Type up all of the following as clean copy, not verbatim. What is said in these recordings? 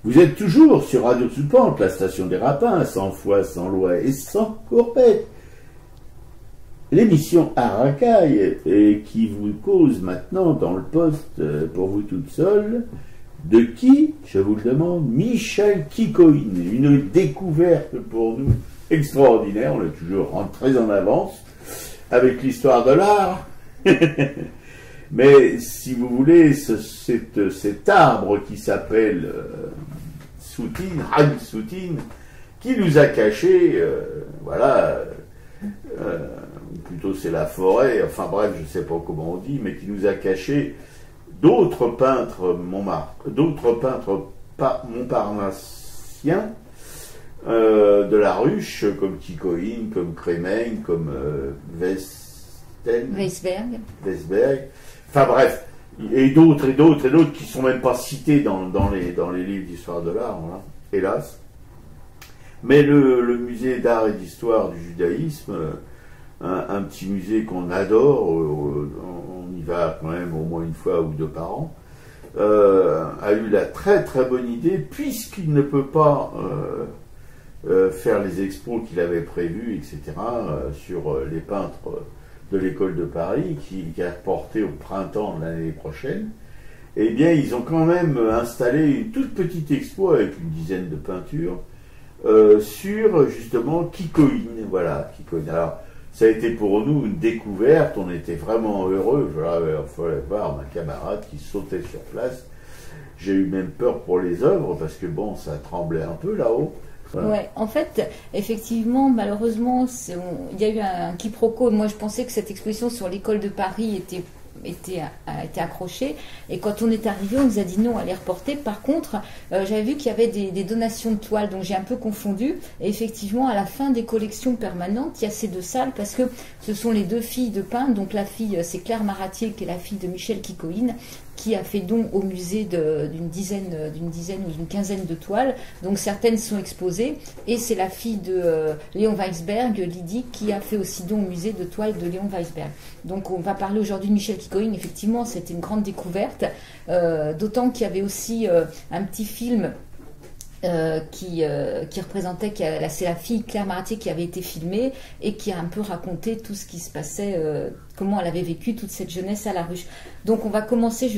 Vous êtes toujours sur Radio Sous-Pente, la station des Rapins, sans foi, sans loi et sans courbette. L'émission Aracaille, qui vous cause maintenant dans le poste pour vous toute seule, de qui, je vous le demande, Michel Kikoïne, une découverte pour nous extraordinaire, on est toujours très en avance avec l'histoire de l'art. Mais si vous voulez, cet arbre qui s'appelle Soutine, Han Soutine, qui nous a caché, plutôt c'est la forêt, enfin bref, je ne sais pas comment on dit, mais qui nous a caché d'autres peintres montparnassiens de la ruche, comme Kikoïne, comme Crémeigne, comme Weisberg. Enfin bref, et d'autres qui ne sont même pas cités dans les livres d'histoire de l'art, voilà, hélas. Mais le musée d'art et d'histoire du judaïsme, un petit musée qu'on adore, on y va quand même au moins une fois ou deux par an, a eu la très très bonne idée, puisqu'il ne peut pas faire les expos qu'il avait prévus, etc., sur les peintres de l'école de Paris, qui est reporté au printemps de l'année prochaine. Eh bien, ils ont quand même installé une toute petite expo avec une dizaine de peintures sur justement Kikoïne. Voilà, Kikoïne. Alors, ça a été pour nous une découverte, on était vraiment heureux. Voilà, il fallait voir ma camarade qui sautait sur place. J'ai eu même peur pour les œuvres parce que bon, ça tremblait un peu là-haut. Voilà. Ouais, en fait, effectivement, malheureusement, il y a eu un quiproquo. Moi, je pensais que cette exposition sur l'école de Paris a été accrochée. Et quand on est arrivé, on nous a dit non, elle est reportée. Par contre, j'avais vu qu'il y avait des donations de toiles, donc j'ai un peu confondu. Et effectivement, à la fin des collections permanentes, il y a ces deux salles parce que ce sont les deux filles de peintres. Donc la fille, c'est Claire Maratier, qui est la fille de Michel Kikoïne, qui a fait don au musée d'une dizaine ou d'une quinzaine de toiles. Donc certaines sont exposées. Et c'est la fille de Léon Weisberg, Lydie, qui a fait aussi don au musée de toiles de Léon Weisberg. Donc on va parler aujourd'hui de Michel Kikoïne. Effectivement, c'était une grande découverte. D'autant qu'il y avait aussi un petit film qui représentait, c'est la fille Claire Maratier qui avait été filmée et qui a un peu raconté tout ce qui se passait, comment elle avait vécu toute cette jeunesse à la ruche. Donc je vais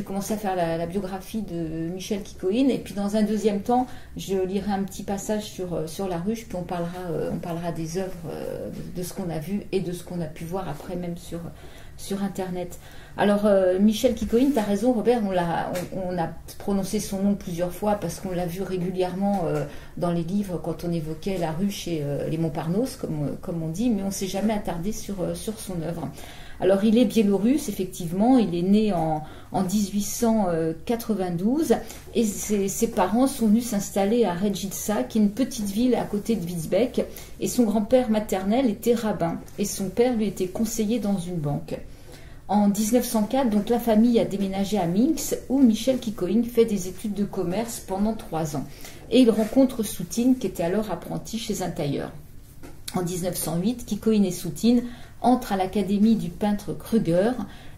commencer à faire la biographie de Michel Kikoïne et puis dans un deuxième temps, je lirai un petit passage sur la ruche, puis on parlera des œuvres, de ce qu'on a vu et de ce qu'on a pu voir après même sur Internet. Alors, Michel Kikoïne, tu as raison, Robert, on a prononcé son nom plusieurs fois parce qu'on l'a vu régulièrement dans les livres quand on évoquait la ruche et les Montparnasse, comme on dit, mais on ne s'est jamais attardé sur son œuvre. Alors, il est biélorusse, effectivement, il est né en 1892 et ses parents sont venus s'installer à Redjica, qui est une petite ville à côté de Witzbeck, et son grand-père maternel était rabbin et son père lui était conseiller dans une banque. En 1904, donc, la famille a déménagé à Minsk, où Michel Kikoïne fait des études de commerce pendant 3 ans. Et il rencontre Soutine, qui était alors apprenti chez un tailleur. En 1908, Kikoïne et Soutine entrent à l'académie du peintre Kruger,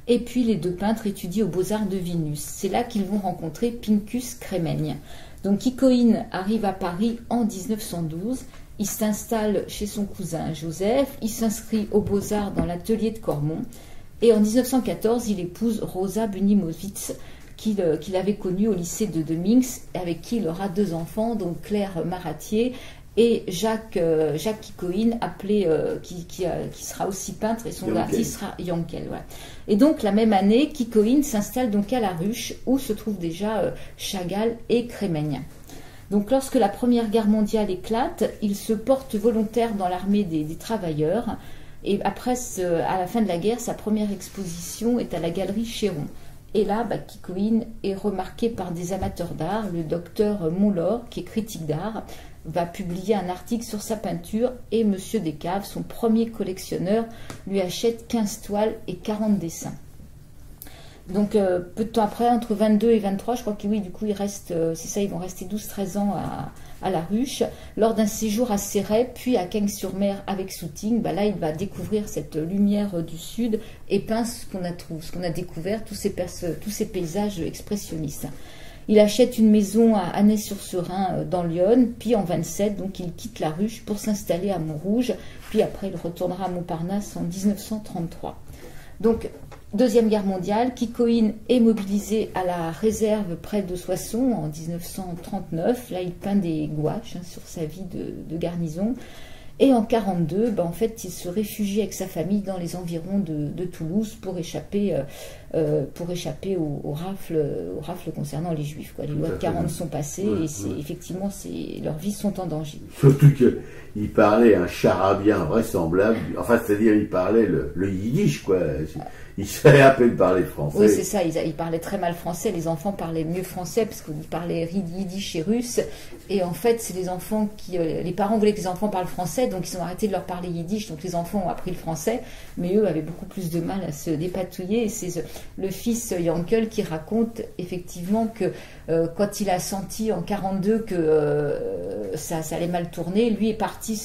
et puis les deux peintres étudient aux Beaux-Arts de Vilnius. C'est là qu'ils vont rencontrer Pinkus Crémeigne. Donc Kikoïne arrive à Paris en 1912. Il s'installe chez son cousin Joseph. Il s'inscrit aux Beaux-Arts dans l'atelier de Cormont. Et en 1914, il épouse Rosa Bunimowicz, qu'il avait connue au lycée de Minsk, avec qui il aura 2 enfants, donc Claire Maratier et Jacques Kikoïne, qui sera aussi peintre, et son artiste sera Yankel. Voilà. Et donc, la même année, Kikoïne s'installe donc à la ruche, où se trouvent déjà Chagall et Crémeigne. Donc, lorsque la Première Guerre mondiale éclate, il se porte volontaire dans l'armée des travailleurs. Et après, à la fin de la guerre, sa première exposition est à la galerie Chéron. Et là, Kikoïne est remarqué par des amateurs d'art. Le docteur Monlaur, qui est critique d'art, va publier un article sur sa peinture et M. Descaves, son premier collectionneur, lui achète 15 toiles et 40 dessins. Donc, peu de temps après, entre 22 et 23, je crois que oui, du coup, ils vont rester 12-13 ans à la ruche. Lors d'un séjour à Céret, puis à Cagnes-sur-Mer avec Soutine, là, il va découvrir cette lumière du Sud et peint ce qu'on a découvert, tous ces paysages expressionnistes. Il achète une maison à Annay-sur-Serein dans l'Yonne, puis en 27, donc il quitte la Ruche pour s'installer à Montrouge, puis après il retournera à Montparnasse en 1933. Donc, Deuxième Guerre mondiale, Kikoïne est mobilisé à la réserve près de Soissons en 1939. Là, il peint des gouaches sur sa vie de garnison. Et en 1942, en fait, il se réfugie avec sa famille dans les environs de Toulouse pour échapper aux rafles concernant les Juifs. Les lois de 40 sont passées et effectivement, leurs vies sont en danger. Surtout qu'il parlait un charabien vraisemblable, enfin, c'est-à-dire il parlait le yiddish, quoi. Il savait à peine parler français. Oui, c'est ça, il parlait très mal français. Les enfants parlaient mieux français parce qu'ils parlaient yiddish et russe. Et en fait, c'est les parents voulaient que les enfants parlent français, donc ils ont arrêté de leur parler yiddish. Donc les enfants ont appris le français, mais eux avaient beaucoup plus de mal à se dépatouiller. Et c'est le fils Yankel qui raconte effectivement que quand il a senti en 1942 que ça allait mal tourner, lui est parti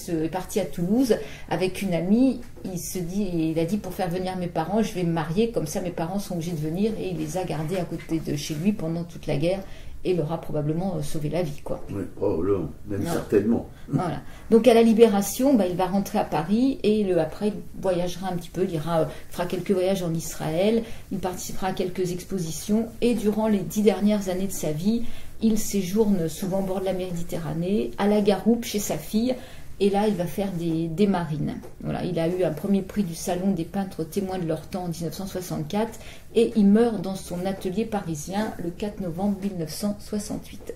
à Toulouse avec une amie. Il a dit, pour faire venir mes parents, je vais me marier, comme ça mes parents sont obligés de venir, et il les a gardés à côté de chez lui pendant toute la guerre et leur a probablement sauvé la vie, quoi. Oui, probablement, même certainement. Voilà. Donc à la Libération, il va rentrer à Paris et après il voyagera un petit peu, il fera quelques voyages en Israël, il participera à quelques expositions et durant les 10 dernières années de sa vie, il séjourne souvent au bord de la Méditerranée, à la Garoupe chez sa fille. Et là, il va faire des marines. Voilà, il a eu un premier prix du Salon des peintres témoins de leur temps en 1964 et il meurt dans son atelier parisien le 4 novembre 1968.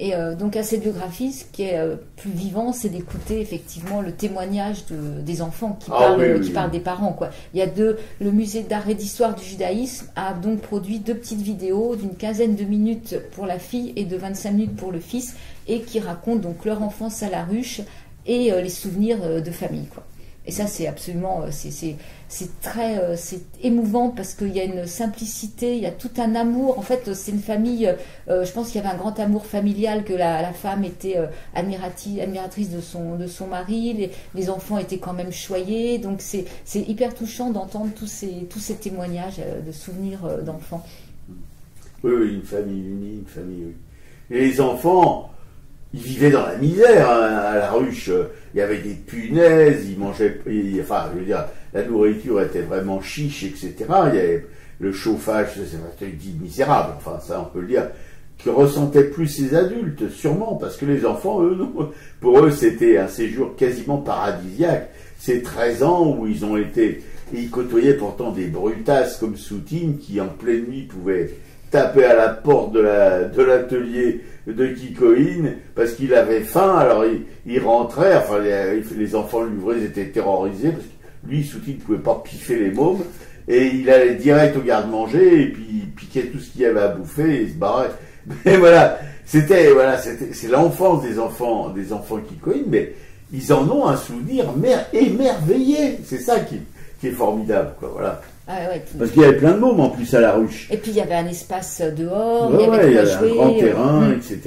Et donc à cette biographie, ce qui est plus vivant, c'est d'écouter effectivement le témoignage des enfants qui parlent des parents, quoi. Il y a le musée d'art et d'histoire du judaïsme a donc produit 2 petites vidéos d'une 15aine de minutes pour la fille et de 25 minutes pour le fils, et qui racontent donc leur enfance à la ruche et les souvenirs de famille, quoi. Et ça, c'est absolument, c'est émouvant parce qu'il y a une simplicité, il y a tout un amour. En fait, c'est une famille. Je pense qu'il y avait un grand amour familial, que la femme était admiratrice de son mari. Les enfants étaient quand même choyés. Donc c'est hyper touchant d'entendre tous ces témoignages de souvenirs d'enfants. Oui, une famille unie, une famille. Oui. Et les enfants, ils vivaient dans la misère, hein, à la ruche. Il y avait des punaises, ils mangeaient. Enfin, je veux dire, la nourriture était vraiment chiche, etc. Il y avait le chauffage, c'était dit misérable. Enfin, ça, on peut le dire. Qui ressentaient plus les adultes, sûrement, parce que les enfants, eux, non. Pour eux, c'était un séjour quasiment paradisiaque. Ces 13 ans où ils ont été. Et ils côtoyaient pourtant des brutasses comme Soutine qui, en pleine nuit, pouvaient taper à la porte de l'atelier de Kikoïne parce qu'il avait faim, alors il rentrait, enfin les enfants l'ouvraient, ils étaient terrorisés parce que lui, Soutine, ne pouvait pas piffer les mômes, et il allait direct au garde-manger et puis il piquait tout ce qu'il y avait à bouffer et il se barrait. Mais voilà, c'est l'enfance des enfants Kikoïne, mais ils en ont un souvenir émerveillé, c'est ça qui est formidable, quoi, voilà. Ah ouais, parce qu'il y avait plein de mômes en plus à la ruche. Et puis il y avait un espace dehors, il y avait jouer, un grand terrain, etc.,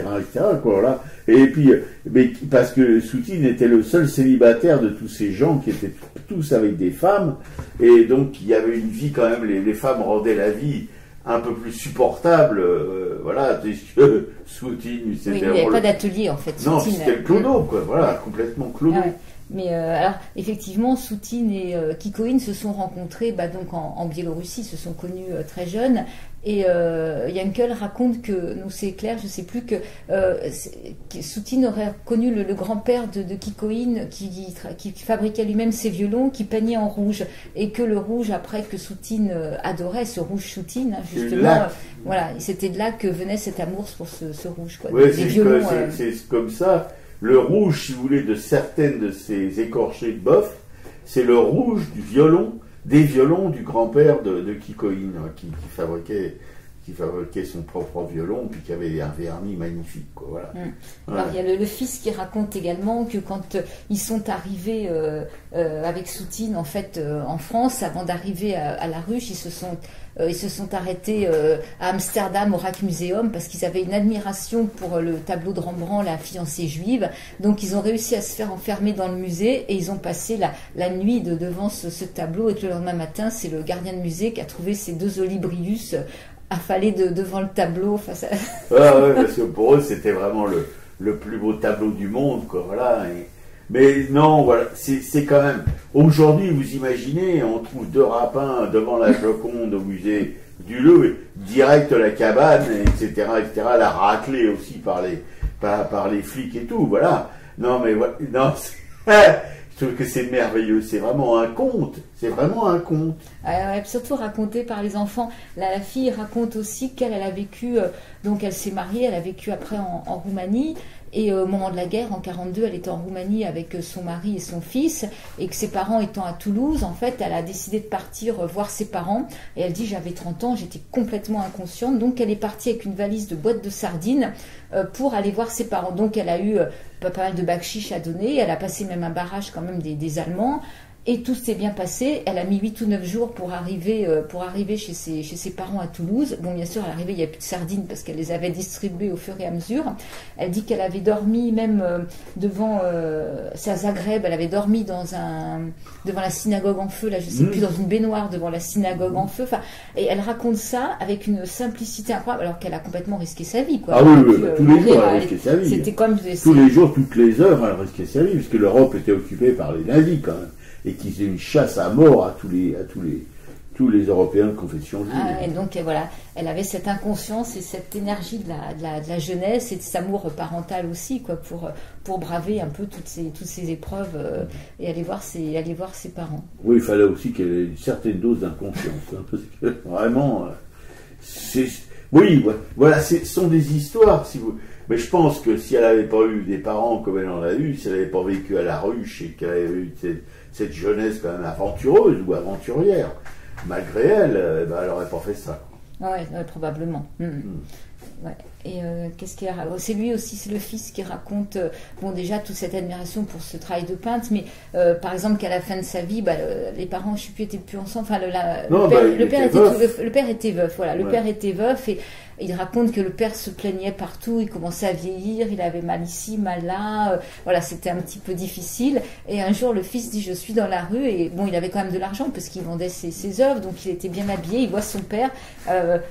quoi, voilà. Et puis, mais parce que Soutine était le seul célibataire de tous ces gens qui étaient tous avec des femmes, et donc il y avait une vie quand même, les femmes rendaient la vie un peu plus supportable, voilà, puisque Soutine, c'était... Oui, il n'y avait pas d'atelier en fait. Non, c'était le clodo, quoi, voilà, complètement clodo. Ah ouais. Mais alors, effectivement, Soutine et Kikoïne se sont rencontrés donc en Biélorussie, se sont connus très jeunes. Et Yankel raconte que, nous c'est clair, je ne sais plus, que Soutine aurait connu le grand-père de Kikoïne qui fabriquait lui-même ses violons, qui peignait en rouge. Et que le rouge, après, que Soutine adorait, ce rouge Soutine, hein, justement, voilà, c'était de là que venait cet amour pour ce rouge, quoi. Oui, c'est comme ça. Le rouge, si vous voulez, de certaines de ces écorchés de bœuf, c'est le rouge des violons du grand-père de Kikoïne, qui fabriquait son propre violon, puis qui avait un vernis magnifique, quoi, voilà. Alors il y a le fils qui raconte également que quand ils sont arrivés avec Soutine en fait en France, avant d'arriver à la ruche, ils se sont arrêtés à Amsterdam au Rijksmuseum parce qu'ils avaient une admiration pour le tableau de Rembrandt, La fiancée juive. Donc ils ont réussi à se faire enfermer dans le musée et ils ont passé la nuit devant ce tableau, et que le lendemain matin, c'est le gardien de musée qui a trouvé ces 2 Olibrius affalés devant le tableau. Enfin, ça... Ouais, parce que pour eux, c'était vraiment le plus beau tableau du monde, quoi, voilà. Mais non, voilà, c'est quand même... Aujourd'hui, vous imaginez, on trouve 2 rapins devant la Joconde au musée du Louvre, direct la cabane, etc., la raclée aussi par les flics et tout, voilà. Non, mais voilà, non, je trouve que c'est merveilleux, c'est vraiment un conte, c'est vraiment un conte. Surtout raconté par les enfants. La fille raconte aussi qu'elle a vécu, donc elle s'est mariée, elle a vécu après en Roumanie, et au moment de la guerre, en 42, elle était en Roumanie avec son mari et son fils, et que ses parents étant à Toulouse, en fait, elle a décidé de partir voir ses parents, et elle dit, j'avais 30 ans, j'étais complètement inconsciente, donc elle est partie avec une valise de boîtes de sardines pour aller voir ses parents. Donc elle a eu pas mal de bakchich à donner, elle a passé même un barrage quand même des Allemands, et tout s'est bien passé. Elle a mis 8 ou 9 jours pour arriver chez ses parents à Toulouse. Bon, bien sûr, à l'arrivée, il n'y a plus de sardines parce qu'elle les avait distribuées au fur et à mesure. Elle dit qu'elle avait dormi même devant... c'est à Zagreb, elle avait dormi devant la synagogue en feu, là, je ne sais plus, dans une baignoire devant la synagogue en feu. Enfin, et elle raconte ça avec une simplicité incroyable, alors qu'elle a complètement risqué sa vie, quoi. Ah oui, tous les jours, elle risquait sa vie. C'était comme... Tous les jours, toutes les heures, elle risquait sa vie, parce que l'Europe était occupée par les nazis, quand même. Et qui faisait une chasse à mort à tous les Européens de confession juive. Et donc voilà, elle avait cette inconscience et cette énergie de la jeunesse et de cet amour parental aussi, quoi, pour braver un peu toutes ces épreuves et aller voir ses parents. Oui, il fallait aussi qu'elle ait une certaine dose d'inconscience, hein, parce que vraiment, oui, voilà, ce sont des histoires, mais je pense que si elle n'avait pas eu des parents comme elle en a eu, si elle n'avait pas vécu à la ruche et qu'elle avait eu cette jeunesse quand même aventureuse ou aventurière, malgré elle, elle n'aurait pas fait ça. Ouais, probablement. Ouais. Et qu'est-ce qu'il a... C'est lui aussi, c'est le fils qui raconte, déjà toute cette admiration pour ce travail de peintre, mais par exemple qu'à la fin de sa vie, les parents, je ne sais plus, étaient plus ensemble. Enfin, le père était veuf. Voilà, le père était veuf et il raconte que le père se plaignait partout, il commençait à vieillir, il avait mal ici, mal là, voilà, c'était un petit peu difficile. Et un jour, le fils dit, je suis dans la rue, et bon, il avait quand même de l'argent parce qu'il vendait ses œuvres, donc il était bien habillé, il voit son père,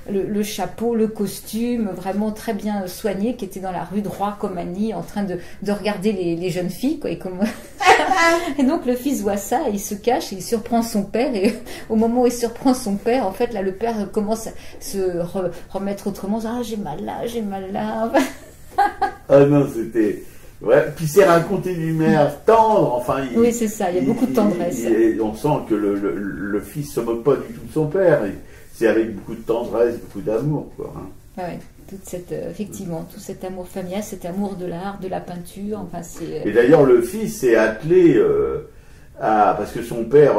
le chapeau, le costume, vraiment très bien soigné, qui était dans la rue droit comme Annie, en train de regarder les jeunes filles, quoi, et donc le fils voit ça, il se cache, et il surprend son père, et au moment où il surprend son père, en fait, là, le père commence à se remettre autrement, j'ai mal là. Ah non, c'était... Ouais, puis c'est raconté d'une manière tendre, enfin... Oui, c'est ça, il y a beaucoup de tendresse. On sent que le fils se moque pas du tout de son père, c'est avec beaucoup de tendresse, beaucoup d'amour, quoi. Hein. Ouais. Effectivement, tout cet amour familial, cet amour de l'art, de la peinture, enfin c'est... Et d'ailleurs, le fils s'est attelé parce que son père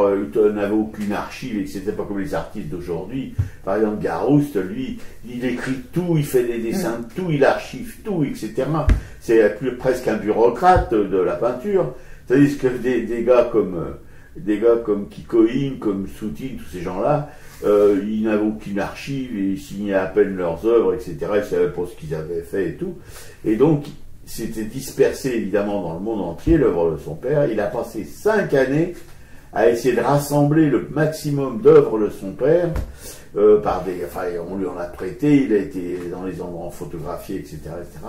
n'avait aucune archive et que c'était pas comme les artistes d'aujourd'hui. Par exemple, Garouste, lui, il écrit tout, il fait des dessins de tout, il archive tout, etc. C'est presque un bureaucrate de la peinture. C'est-à-dire que des gars comme Kikoïn, comme Soutine, tous ces gens-là, ils n'avaient aucune archive, ils signaient à peine leurs œuvres, etc. Ils ne savaient pas ce qu'ils avaient fait et tout. Et donc, c'était dispersé évidemment dans le monde entier, l'œuvre de son père. Il a passé 5 années à essayer de rassembler le maximum d'œuvres de son père. On lui en a prêté, il a été dans les endroits photographiés, etc., etc.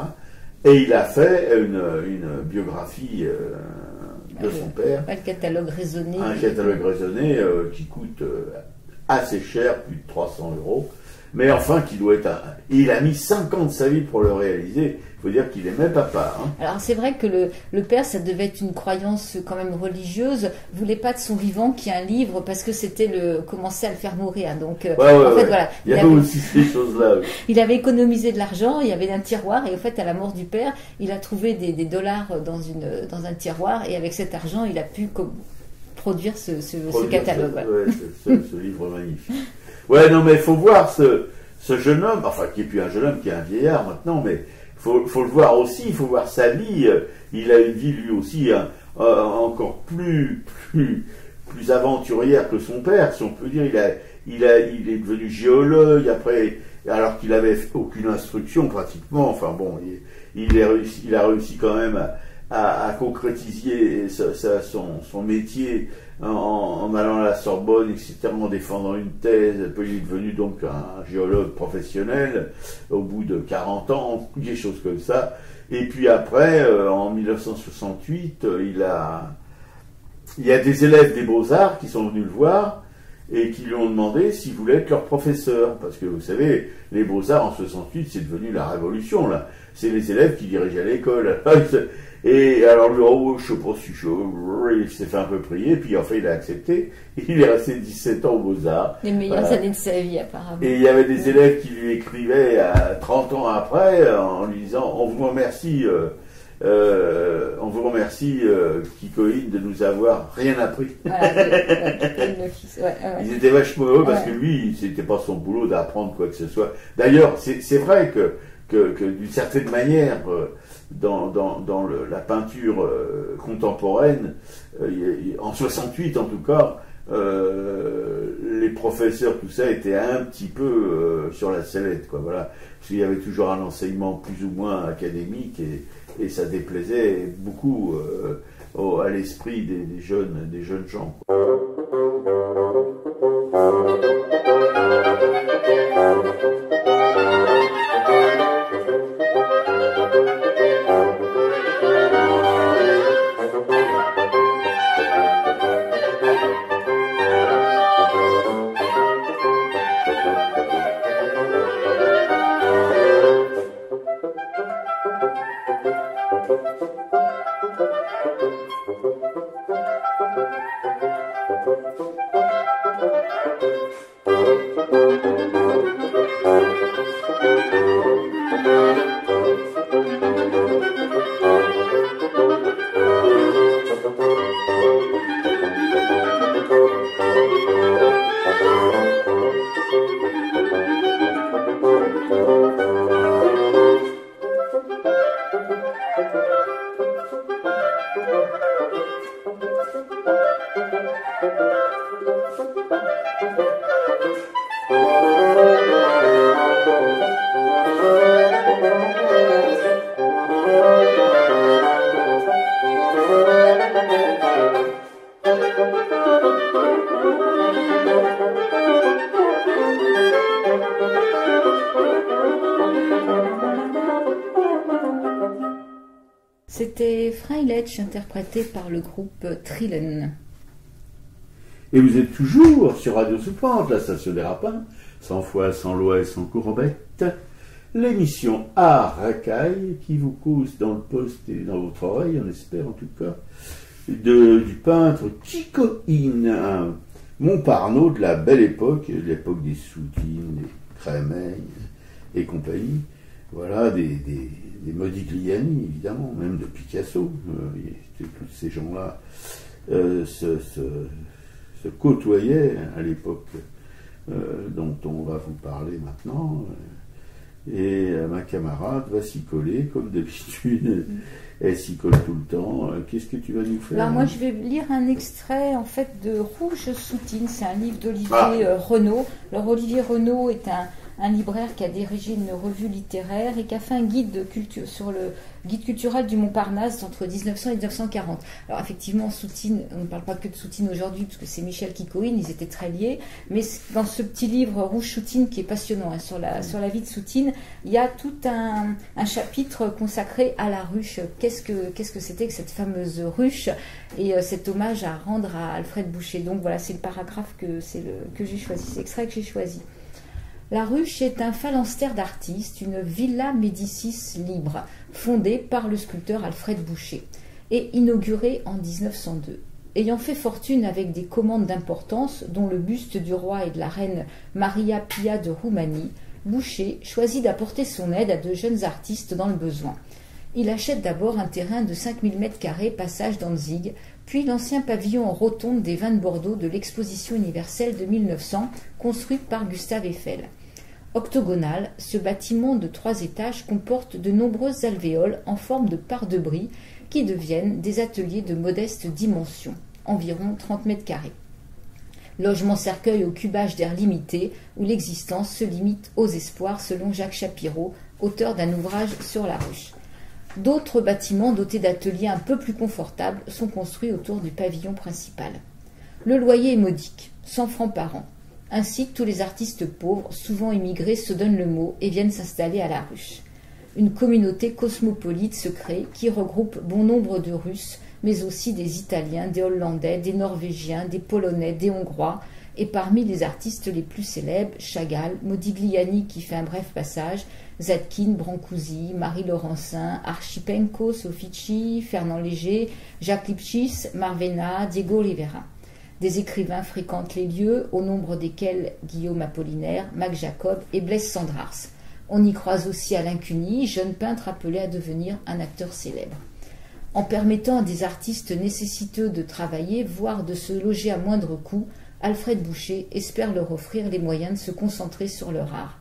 Et il a fait une biographie de son père. Un catalogue raisonné. Un catalogue raisonné qui coûte assez cher, plus de 300 €. Mais enfin, qui doit être il a mis 5 ans de sa vie pour le réaliser. Il faut dire qu'il aimait papa. Hein. Alors c'est vrai que le père, ça devait être une croyance quand même religieuse, voulait pas de son vivant qu'il y ait un livre parce que c'était commençait à le faire mourir. Donc voilà. Il y avait aussi ces choses-là. Oui. Il avait économisé de l'argent, il y avait un tiroir et en fait à la mort du père, il a trouvé des dollars dans un tiroir et avec cet argent, il a pu produire ce catalogue. Ce livre magnifique. Ouais, non, mais il faut voir ce jeune homme, enfin qui est plus un jeune homme, qui est un vieillard maintenant, mais faut le voir aussi, il faut voir sa vie. Il a une vie lui aussi encore plus aventurière que son père, si on peut dire. Il est devenu géologue après, alors qu'il avait aucune instruction pratiquement. Enfin bon, il a réussi quand même à concrétiser son métier en allant à la Sorbonne, etc., en défendant une thèse. Puis il est devenu donc un géologue professionnel au bout de 40 ans, des choses comme ça. Et puis après, en 1968, il y a des élèves des Beaux-Arts qui sont venus le voir et qui lui ont demandé s'il voulait être leur professeur. Parce que vous savez, les Beaux-Arts en 68, c'est devenu la révolution, là. C'est les élèves qui dirigeaient l'école. Et alors lui, oh, je sais pas si il s'est fait un peu prier, puis en fait il a accepté. Il est resté 17 ans aux Beaux-Arts. Les meilleures années de sa vie, apparemment. Et il y avait des élèves qui lui écrivaient 30 ans après, en lui disant, on vous remercie, Kikoïn, de nous avoir rien appris. Ils étaient vachement heureux parce que lui, c'était pas son boulot d'apprendre quoi que ce soit. D'ailleurs, c'est vrai que d'une certaine manière, dans la peinture contemporaine, en 68 en tout cas, les professeurs, tout ça, étaient un petit peu sur la sellette, quoi, voilà. Parce qu'il y avait toujours un enseignement plus ou moins académique et ça déplaisait beaucoup à l'esprit des jeunes gens. C'était Freilich, interprété par le groupe Trillen. Et vous êtes toujours sur Radio Soupente, la station des Rapins, sans foi, sans loi et sans courbette. L'émission Art Racaille qui vous cause dans le poste et dans votre oreille, on espère en tout cas, du peintre Kikoïn, Montparnaud de la belle époque, l'époque des Soutines, des Crémeil et compagnie. Voilà, des Modigliani, évidemment, même de Picasso. Tous ces gens-là se côtoyaient à l'époque dont on va vous parler maintenant. Et ma camarade va s'y coller, comme d'habitude. Elle s'y colle tout le temps. Qu'est-ce que tu vas nous faire? Alors moi, je vais lire un extrait, en fait, de Rouge Soutine. C'est un livre d'Olivier Renaud. Alors, Olivier Renaud est un libraire qui a dirigé une revue littéraire et qui a fait un guide sur le guide culturel du Montparnasse entre 1900 et 1940. Alors effectivement, Soutine, on ne parle pas que de Soutine aujourd'hui, parce que c'est Michel Kikoïn, ils étaient très liés, mais dans ce petit livre Rouge Soutine, qui est passionnant sur la vie de Soutine, il y a tout un chapitre consacré à la ruche. Qu'est-ce que c'était que cette fameuse ruche, et cet hommage à rendre à Alfred Boucher. Donc voilà, c'est le paragraphe que j'ai choisi, c'est l'extrait que j'ai choisi. La ruche est un phalanstère d'artistes, une villa Médicis libre, fondée par le sculpteur Alfred Boucher et inaugurée en 1902. Ayant fait fortune avec des commandes d'importance, dont le buste du roi et de la reine Maria Pia de Roumanie, Boucher choisit d'apporter son aide à de jeunes artistes dans le besoin. Il achète d'abord un terrain de 5000 m², passage Danzig, puis l'ancien pavillon en rotonde des vins de Bordeaux de l'exposition universelle de 1900, construite par Gustave Eiffel. Octogonal, ce bâtiment de 3 étages comporte de nombreuses alvéoles en forme de pare-de-bris qui deviennent des ateliers de modeste dimension, environ 30 m². Logement cercueil au cubage d'air limité, où l'existence se limite aux espoirs selon Jacques Chapiro, auteur d'un ouvrage sur la ruche. D'autres bâtiments dotés d'ateliers un peu plus confortables sont construits autour du pavillon principal. Le loyer est modique, 100 francs par an. Ainsi, tous les artistes pauvres, souvent immigrés, se donnent le mot et viennent s'installer à la ruche. Une communauté cosmopolite se crée qui regroupe bon nombre de Russes, mais aussi des Italiens, des Hollandais, des Norvégiens, des Polonais, des Hongrois, et parmi les artistes les plus célèbres, Chagall, Modigliani qui fait un bref passage, Zadkine, Brancusi, Marie Laurencin, Archipenko, Soffici, Fernand Léger, Jacques Lipchitz, Marvena, Diego Rivera. Des écrivains fréquentent les lieux, au nombre desquels Guillaume Apollinaire, Mac Jacob et Blaise Cendrars. On y croise aussi Alain Cuny, jeune peintre appelé à devenir un acteur célèbre. En permettant à des artistes nécessiteux de travailler, voire de se loger à moindre coût, Alfred Boucher espère leur offrir les moyens de se concentrer sur leur art.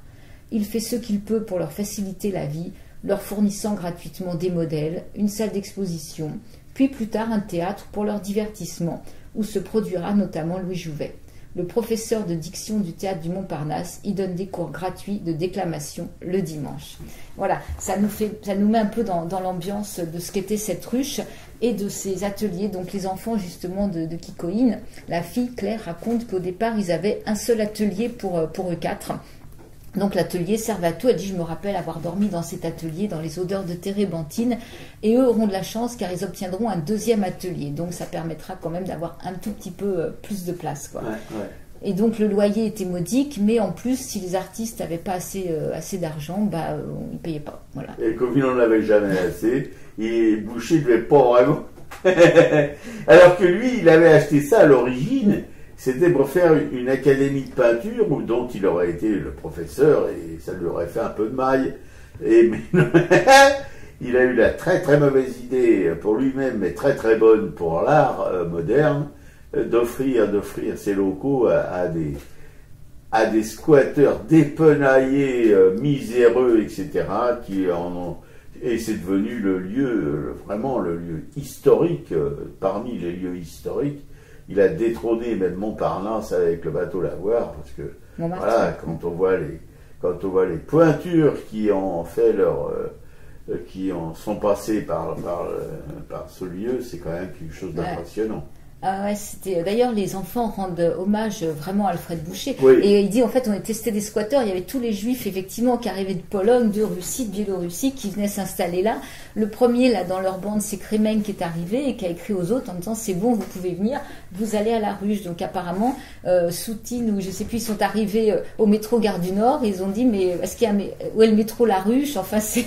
Il fait ce qu'il peut pour leur faciliter la vie, leur fournissant gratuitement des modèles, une salle d'exposition, puis plus tard un théâtre pour leur divertissement, où se produira notamment Louis Jouvet. Le professeur de diction du théâtre du Montparnasse y donne des cours gratuits de déclamation le dimanche. Voilà, ça nous met un peu dans l'ambiance de ce qu'était cette ruche et de ces ateliers. Donc les enfants justement de Kikoïne, la fille Claire raconte qu'au départ ils avaient un seul atelier pour eux quatre. Donc l'atelier servait à tout. Elle dit, je me rappelle avoir dormi dans cet atelier, dans les odeurs de térébenthine, et eux auront de la chance car ils obtiendront un deuxième atelier. Donc ça permettra quand même d'avoir un tout petit peu plus de place, quoi. Ouais. Et donc le loyer était modique, mais en plus, si les artistes n'avaient pas assez d'argent, ils ne payaient pas. Voilà. Et comme il n'en avait jamais assez, Boucher ne devait pas vraiment. Alors que lui, il avait acheté ça à l'origine. C'était pour faire une académie de peinture dont il aurait été le professeur et ça lui aurait fait un peu de maille. Mais il a eu la très très mauvaise idée pour lui-même, mais très très bonne pour l'art moderne, d'offrir ses locaux à des squatteurs dépenaillés, miséreux, etc. Et c'est devenu vraiment le lieu historique, parmi les lieux historiques. Il a détrôné même Montparnasse avec le bateau Lavoir, parce que voilà, quand on voit les pointures qui en sont passées par ce lieu, c'est quand même quelque chose d'impressionnant. Ah ouais, c'était d'ailleurs les enfants rendent hommage vraiment à Alfred Boucher. Oui. Et il dit en fait on était des squatteurs, il y avait tous les juifs effectivement qui arrivaient de Pologne, de Russie, de Biélorussie qui venaient s'installer là. Le premier là dans leur bande c'est Kremen qui est arrivé et qui a écrit aux autres en disant c'est bon vous pouvez venir, vous allez à la ruche. Donc apparemment Soutine ou je sais plus ils sont arrivés au métro Gare du Nord et ils ont dit mais est-ce qu'il y a où est le métro La Ruche, enfin c'est.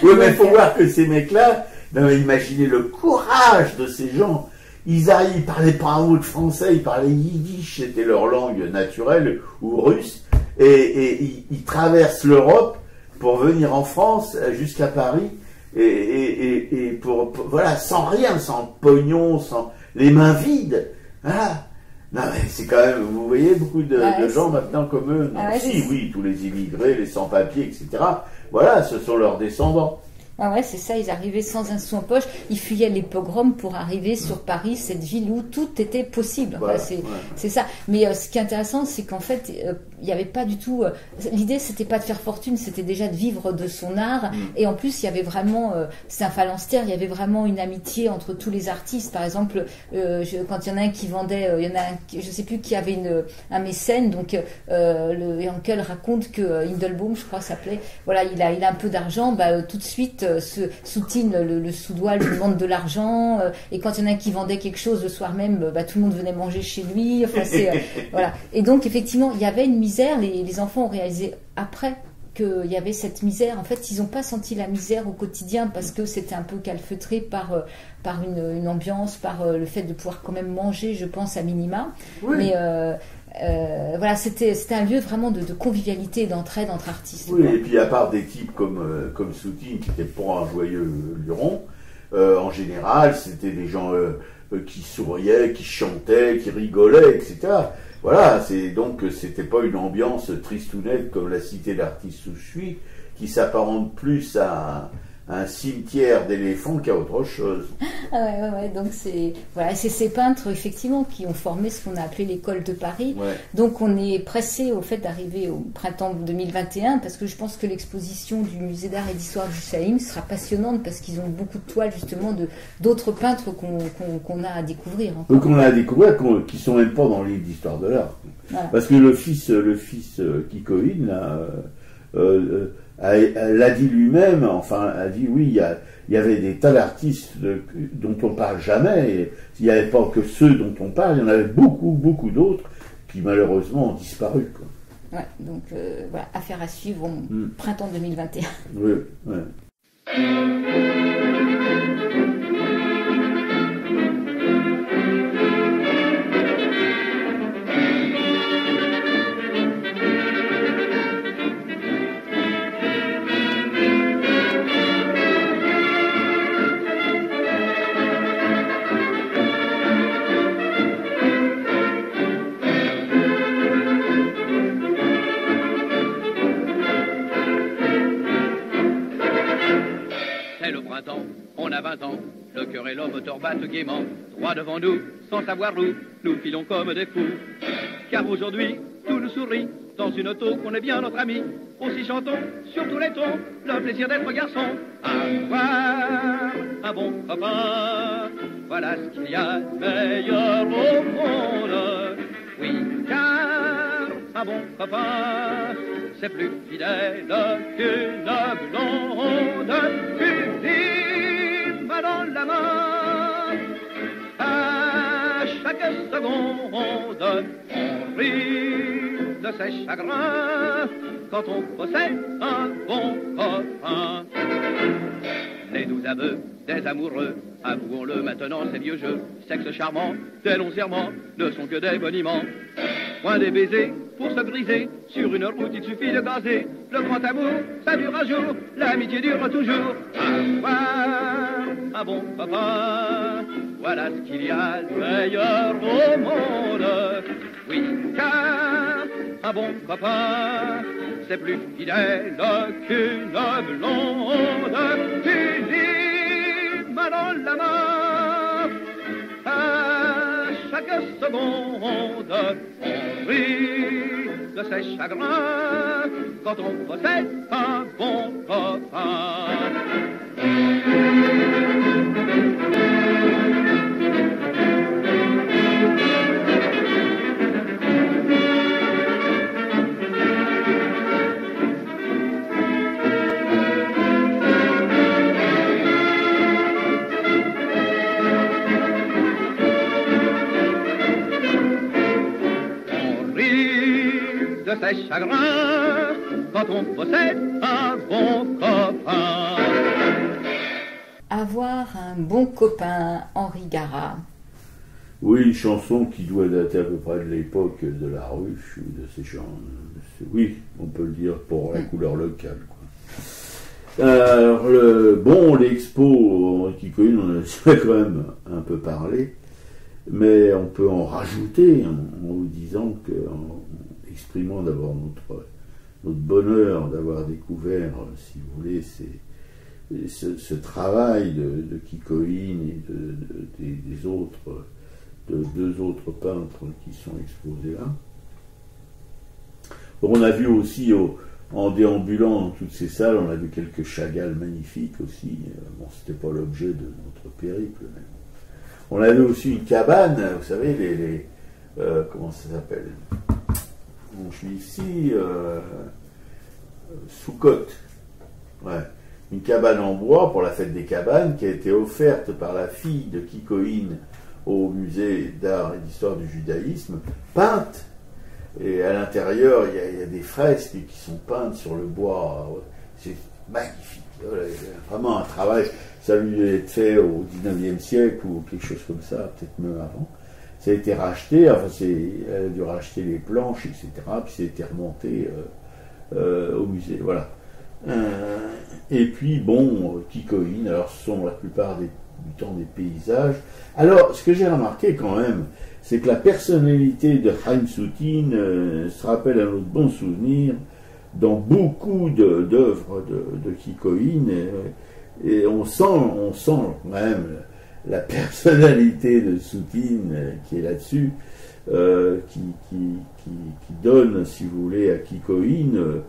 Oui mais il faut voir que ces mecs là. Non, mais imaginez le courage de ces gens. Ils parlaient pas un mot de français, ils parlaient yiddish, c'était leur langue naturelle, ou russe, et ils traversent l'Europe pour venir en France jusqu'à Paris, et voilà, sans rien, sans pognon, sans les mains vides. Voilà. Non, mais c'est quand même, vous voyez, beaucoup de gens maintenant comme eux. Non, oui, tous les immigrés, les sans-papiers, etc. Voilà, ce sont leurs descendants. Ah ouais, c'est ça, ils arrivaient sans un sou en poche, ils fuyaient les pogroms pour arriver sur Paris, cette ville où tout était possible. Enfin, c'est ça. Mais ce qui est intéressant, c'est qu'en fait, il n'y avait pas du tout... l'idée, c'était pas de faire fortune, c'était déjà de vivre de son art. Et en plus, il y avait vraiment... c'est un phalanstère, il y avait vraiment une amitié entre tous les artistes. Par exemple, quand il y en a un qui vendait... il y en a un, je sais plus, qui avait un mécène. Donc, le Yankel raconte que Hindelbaum, je crois, s'appelait... Voilà, il a un peu d'argent, tout de suite... Soutine le sous-doigt lui demande de l'argent et quand il y en a un qui vendait quelque chose le soir même tout le monde venait manger chez lui, enfin voilà. Et donc effectivement il y avait une misère, les enfants ont réalisé après qu'il y avait cette misère. En fait ils n'ont pas senti la misère au quotidien parce que c'était un peu calfeutré par une ambiance, par le fait de pouvoir quand même manger, je pense, à minima. Mais voilà, c'était un lieu vraiment de convivialité et d'entraide entre artistes. Oui, et puis à part des types comme Soutine, qui n'était pas un joyeux luron, en général, c'était des gens qui souriaient, qui chantaient, qui rigolaient, etc. Voilà, donc c'était pas une ambiance tristounette comme la cité d'artistes où je suis, qui s'apparente plus à un cimetière d'éléphants qu'à autre chose. Ah ouais. Donc c'est ces peintres effectivement qui ont formé ce qu'on a appelé l'école de Paris. Ouais. Donc on est pressé au fait d'arriver au printemps 2021 parce que je pense que l'exposition du musée d'art et d'histoire du Chaïm sera passionnante parce qu'ils ont beaucoup de toiles justement d'autres peintres qu'on a à découvrir. Qu'on a à découvrir, qui sont même pas dans les livres d'histoire de l'art. Voilà. Parce que le fils Kikoïn là. L'a dit lui-même, a dit oui, il y avait des tas d'artistes dont on parle jamais, et il n'y avait pas que ceux dont on parle, il y en avait beaucoup, beaucoup d'autres qui malheureusement ont disparu, quoi. Ouais, donc voilà, affaire à suivre au printemps 2021. Oui, ouais. On a 20 ans, le cœur et l'homme moteur battent gaiement, droit devant nous, sans savoir où, nous filons comme des fous. Car aujourd'hui, tout nous sourit, dans une auto qu'on est bien notre ami. Aussi chantons sur tous les tons, le plaisir d'être garçon. Avoir un bon copain, voilà ce qu'il y a de meilleur au monde. Oui, car un bon copain, c'est plus fidèle qu'une blonde. Une main dans la main, à chaque seconde, on rit de ses chagrins quand on possède un bon copain. Les 12 aveux des amoureux, avouons-le maintenant, ces vieux jeux, sexe charmant, des longs serments, ne sont que des boniments. Point des baisers pour se griser, sur une route il suffit de gazer. Le grand amour, ça dure un jour, l'amitié dure toujours. Avoir un bon copain, voilà ce qu'il y a de meilleur au monde. Oui, car un bon copain, c'est plus fidèle qu'une blonde. Unie, main dans la main, à chaque seconde, on rit de ses chagrins quand on possède un bon copain. De ses chagrins quand on possède un bon copain. Avoir un bon copain, Henri Garat. Oui, une chanson qui doit dater à peu près de l'époque de La Ruche, de ces gens. Oui, on peut le dire pour la couleur locale, quoi. Alors, l'expo Kikoïn, on a quand même un peu parlé, mais on peut en rajouter en vous disant que exprimant d'abord notre bonheur d'avoir découvert, si vous voulez, ce travail de Kikoïn et des autres, de deux autres peintres qui sont exposés là. On a vu aussi, en déambulant dans toutes ces salles, on a vu quelques Chagall magnifiques aussi. Bon, c'était pas l'objet de notre périple, mais on a vu aussi une cabane, vous savez, comment ça s'appelle? Je suis ici, sous côte. Ouais. Une cabane en bois pour la fête des cabanes qui a été offerte par la fille de Kikoïn au musée d'art et d'histoire du judaïsme, peinte. Et à l'intérieur, il y a des fresques qui sont peintes sur le bois. C'est magnifique. Voilà, vraiment un travail. Ça lui a été fait au 19e siècle ou quelque chose comme ça, peut-être même avant. Ça a été racheté, elle a dû racheter les planches, etc. Puis ça a été remonté au musée. Voilà. Et puis, Kikoïn, alors ce sont la plupart du temps des paysages. Alors, ce que j'ai remarqué quand même, c'est que la personnalité de Chaim Soutine se rappelle à notre bon souvenir dans beaucoup d'œuvres de Kikoïn. Et on sent quand même la personnalité de Soutine qui est là-dessus, qui donne, si vous voulez, à Kikoïn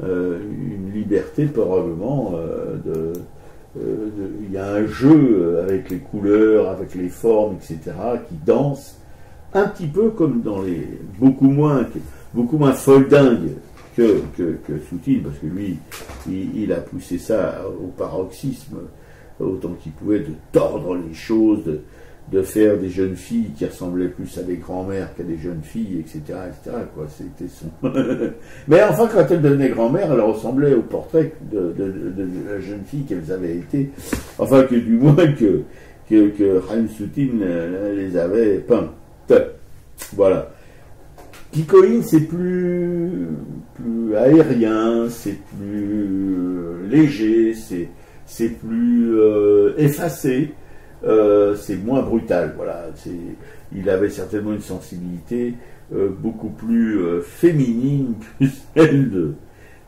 une liberté probablement il y a un jeu avec les couleurs, avec les formes, etc., qui danse un petit peu comme dans les beaucoup moins foldingue que Soutine, parce que lui il a poussé ça au paroxysme autant qu'il pouvait, de tordre les choses, de faire des jeunes filles qui ressemblaient plus à des grands-mères qu'à des jeunes filles, etc., quoi. C'était son... Mais enfin, quand elle devenait grand-mère, elle ressemblait au portrait de la jeune fille qu'elles avaient été. Enfin, que du moins que Haïm Soutine les avait peintes. Voilà. Kikoïn, c'est plus aérien, c'est plus léger, c'est plus effacé. C'est moins brutal, voilà. Il avait certainement une sensibilité beaucoup plus féminine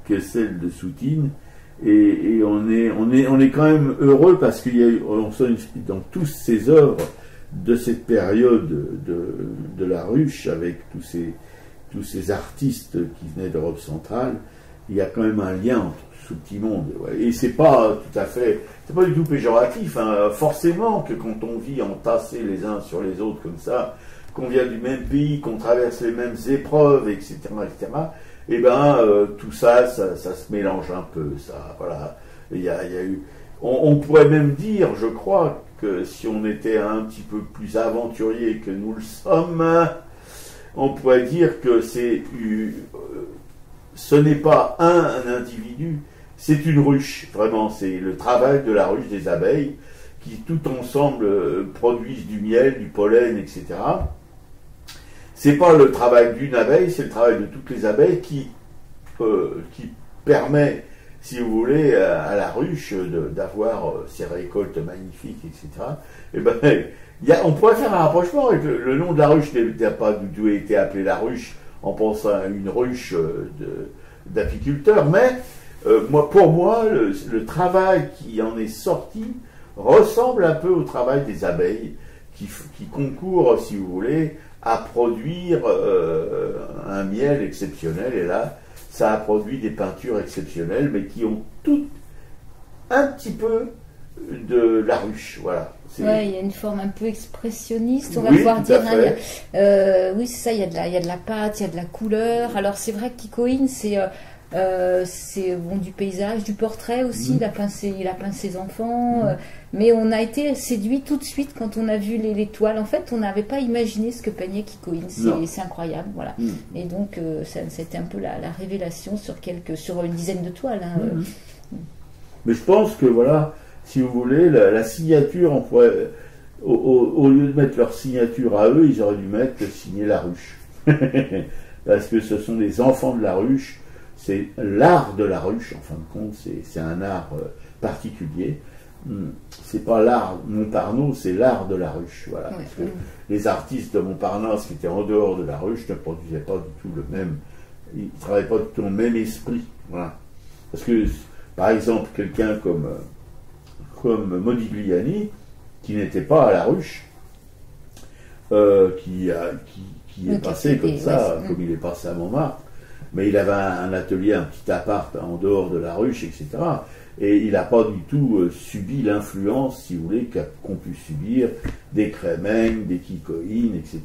que celle de Soutine, et on est quand même heureux parce on sent dans tous ces œuvres de cette période de la ruche, avec tous ces artistes qui venaient d'Europe centrale, il y a quand même un lien entre ce petit monde, ouais. Et c'est pas du tout péjoratif, hein. Forcément que quand on vit entassés les uns sur les autres comme ça, qu'on vient du même pays, qu'on traverse les mêmes épreuves, etc., et ben tout ça se mélange un peu, ça, voilà. Il y a eu, on pourrait même dire, je crois, que si on était un petit peu plus aventurier que nous le sommes, on pourrait dire que ce n'est pas un individu, c'est une ruche, vraiment, c'est le travail de la ruche des abeilles qui tout ensemble produisent du miel, du pollen, etc. C'est pas le travail d'une abeille, c'est le travail de toutes les abeilles qui permet, si vous voulez, à la ruche d'avoir ces récoltes magnifiques, etc. Et ben, on pourrait faire un rapprochement avec le nom de la ruche n'a pas du tout été appelé la ruche en pensant à une ruche d'apiculteurs, mais pour moi, le travail qui en est sorti ressemble un peu au travail des abeilles qui concourent, si vous voulez, à produire un miel exceptionnel. Et là, ça a produit des peintures exceptionnelles, mais qui ont toutes un petit peu de la ruche, voilà. Ouais, il y a une forme un peu expressionniste, on va Oui, pouvoir tout à dire. fait. Oui, c'est ça, il y a de la pâte, il y a de la couleur. Alors c'est vrai que Kikoïn, c'est du paysage, du portrait aussi. Il a peint ses enfants, mais on a été séduit tout de suite quand on a vu les toiles. En fait, on n'avait pas imaginé ce que peignait Kikoïn. C'est incroyable, voilà. Et donc c'était un peu la révélation sur une dizaine de toiles. Hein. Mais je pense que voilà, si vous voulez, la signature, on pourrait, au lieu de mettre leur signature à eux, ils auraient dû mettre signer la ruche. Parce que ce sont des enfants de la ruche, c'est l'art de la ruche, en fin de compte, c'est un art particulier. C'est pas l'art Montparnasse, c'est l'art de la ruche. Voilà. Parce que les artistes de Montparnasse qui étaient en dehors de la ruche ne produisaient pas du tout ils ne travaillaient pas du tout le même esprit. Voilà. Parce que, par exemple, quelqu'un comme Modigliani, qui n'était pas à la ruche, qui est passé comme ça, comme il est passé à Montmartre, mais il avait un atelier, un petit appart en dehors de la ruche, etc. Et il n'a pas du tout subi l'influence, si vous voulez, qu'ont pu subir des Crémeng, des Kikoïn, etc.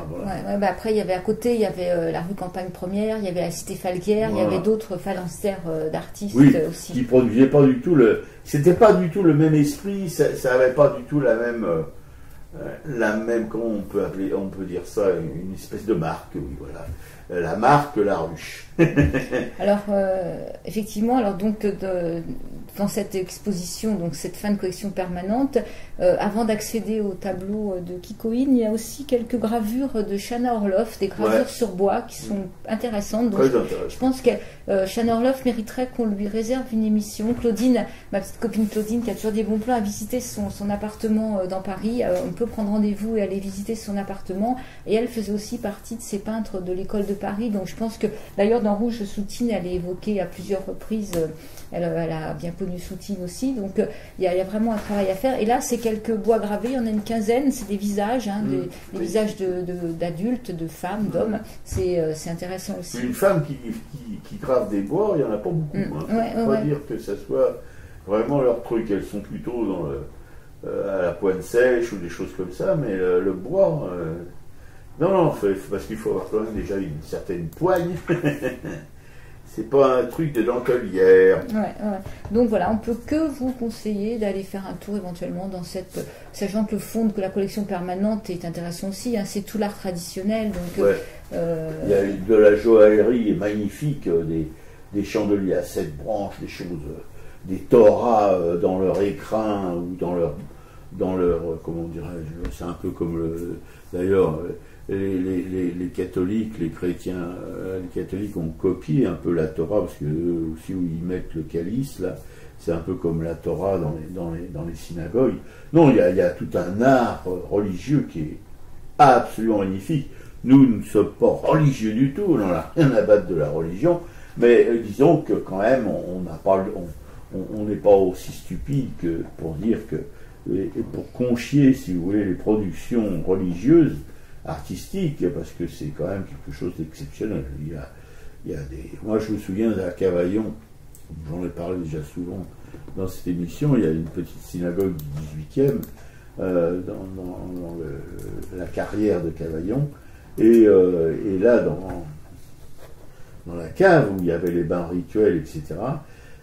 Voilà. Après, à côté, il y avait la rue Campagne Première, il y avait la Cité Falguière, il y avait d'autres phalanstères d'artistes aussi. Qui produisaient pas du tout c'était pas du tout le même esprit, ça n'avait pas du tout la même, comment on peut dire ça, une espèce de marque, oui, voilà. La marque La Ruche. Alors, effectivement, dans cette exposition, donc cette fin de collection permanente, avant d'accéder au tableau de Kikoïn, il y a aussi quelques gravures de Chana Orloff, des gravures sur bois qui sont intéressantes. Donc, je pense que Chana Orloff mériterait qu'on lui réserve une émission. Claudine, ma petite copine Claudine, qui a toujours des bons plans, a visité son appartement dans Paris. On peut prendre rendez-vous et aller visiter son appartement. Et elle faisait aussi partie de ces peintres de l'école de Paris. Donc je pense que, d'ailleurs, dans Rouge Soutine, elle est évoquée à plusieurs reprises elle a bien connu Soutine aussi, donc il y a vraiment un travail à faire. Et là, c'est quelques bois gravés, il y en a une quinzaine, c'est des visages, des visages d'adultes, de femmes, d'hommes. C'est intéressant aussi. Une femme qui grave des bois, il n'y en a pas beaucoup. Faut pas dire que ça soit vraiment leur truc. Elles sont plutôt à la pointe sèche ou des choses comme ça, mais le bois, non, parce qu'il faut avoir quand même déjà une certaine poigne. C'est pas un truc de dentelière. Donc voilà, on peut que vous conseiller d'aller faire un tour éventuellement dans cette, sachant que le fond que la collection permanente est intéressant aussi. C'est tout l'art traditionnel. Donc il y a de la joaillerie magnifique, des chandeliers à 7 branches, des choses, des toras dans leur écrin ou dans leur comment dirais-je, c'est un peu comme d'ailleurs. Les catholiques, les chrétiens, les catholiques ont copié un peu la Torah, parce que aussi où ils mettent le calice, là, c'est un peu comme la Torah dans les synagogues. Non, il y a tout un art religieux qui est absolument magnifique. Nous ne sommes pas religieux du tout, on n'a rien à battre de la religion, mais disons que quand même, on n'est pas aussi stupide que pour dire que, et pour conchier, si vous voulez, les productions religieuses, artistique, parce que c'est quand même quelque chose d'exceptionnel. Moi, je me souviens à Cavaillon, j'en ai parlé déjà souvent dans cette émission, il y a une petite synagogue du 18e dans la carrière de Cavaillon, et là, dans la cave où il y avait les bains rituels, etc.,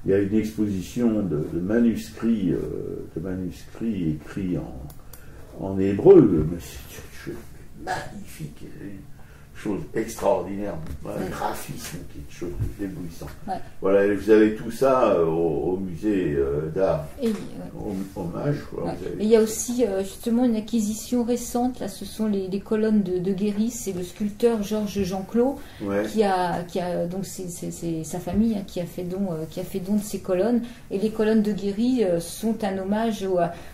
il y a une exposition de manuscrits écrits en hébreu, mais c'est magnifique, une chose extraordinaire, un graphisme, quelque chose d'éblouissant. Voilà, vous avez tout ça au musée d'art, hommage. Et il y a aussi justement une acquisition récente, là, ce sont les colonnes de Guéry, c'est le sculpteur Georges Jean-Claude qui a donc c'est sa famille qui a fait don de ces colonnes, et les colonnes de Guéry sont un hommage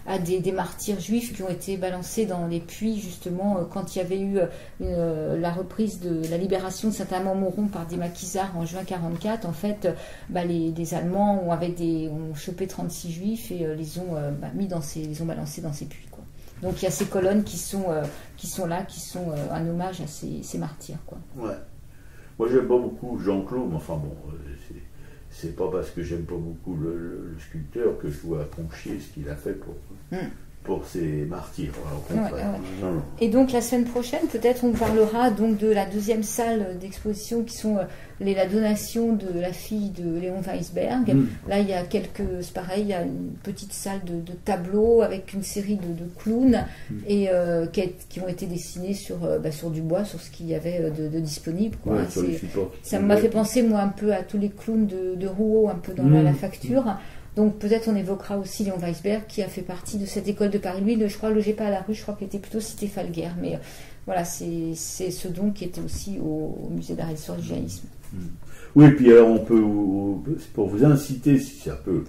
à des martyrs juifs qui ont été balancés dans les puits justement quand il y avait eu la reprise de la libération de Saint-Amand-Montrond par des maquisards en juin 1944. En fait, les Allemands ont chopé 36 juifs et les ont les ont balancés dans ces puits, quoi. Donc il y a ces colonnes qui sont là, qui sont un hommage à ces martyrs, quoi. Ouais. Moi j'aime pas beaucoup Jean-Claude, mais enfin bon, c'est pas parce que j'aime pas beaucoup le sculpteur que je dois conchier ce qu'il a fait pour ces martyrs. Au contraire. Non. Et donc la semaine prochaine, peut-être on parlera donc de la deuxième salle d'exposition qui sont la donation de la fille de Léon Weisberg. Là, il y a c'est pareil, il y a une petite salle de tableaux avec une série de clowns et qui ont été dessinés sur du bois, sur ce qu'il y avait de disponible, quoi. Ça m'a fait penser moi un peu à tous les clowns de Rouault, un peu dans la facture. Donc peut-être on évoquera aussi Léon Weisberg qui a fait partie de cette école de Paris. Lui, je crois, le logé pas à la rue, je crois qu'il était plutôt cité Falguière. Mais voilà, c'est ce don qui était aussi au musée d'art et d'histoire du judaïsme. Oui, et puis alors on peut, pour vous inciter, si ça peut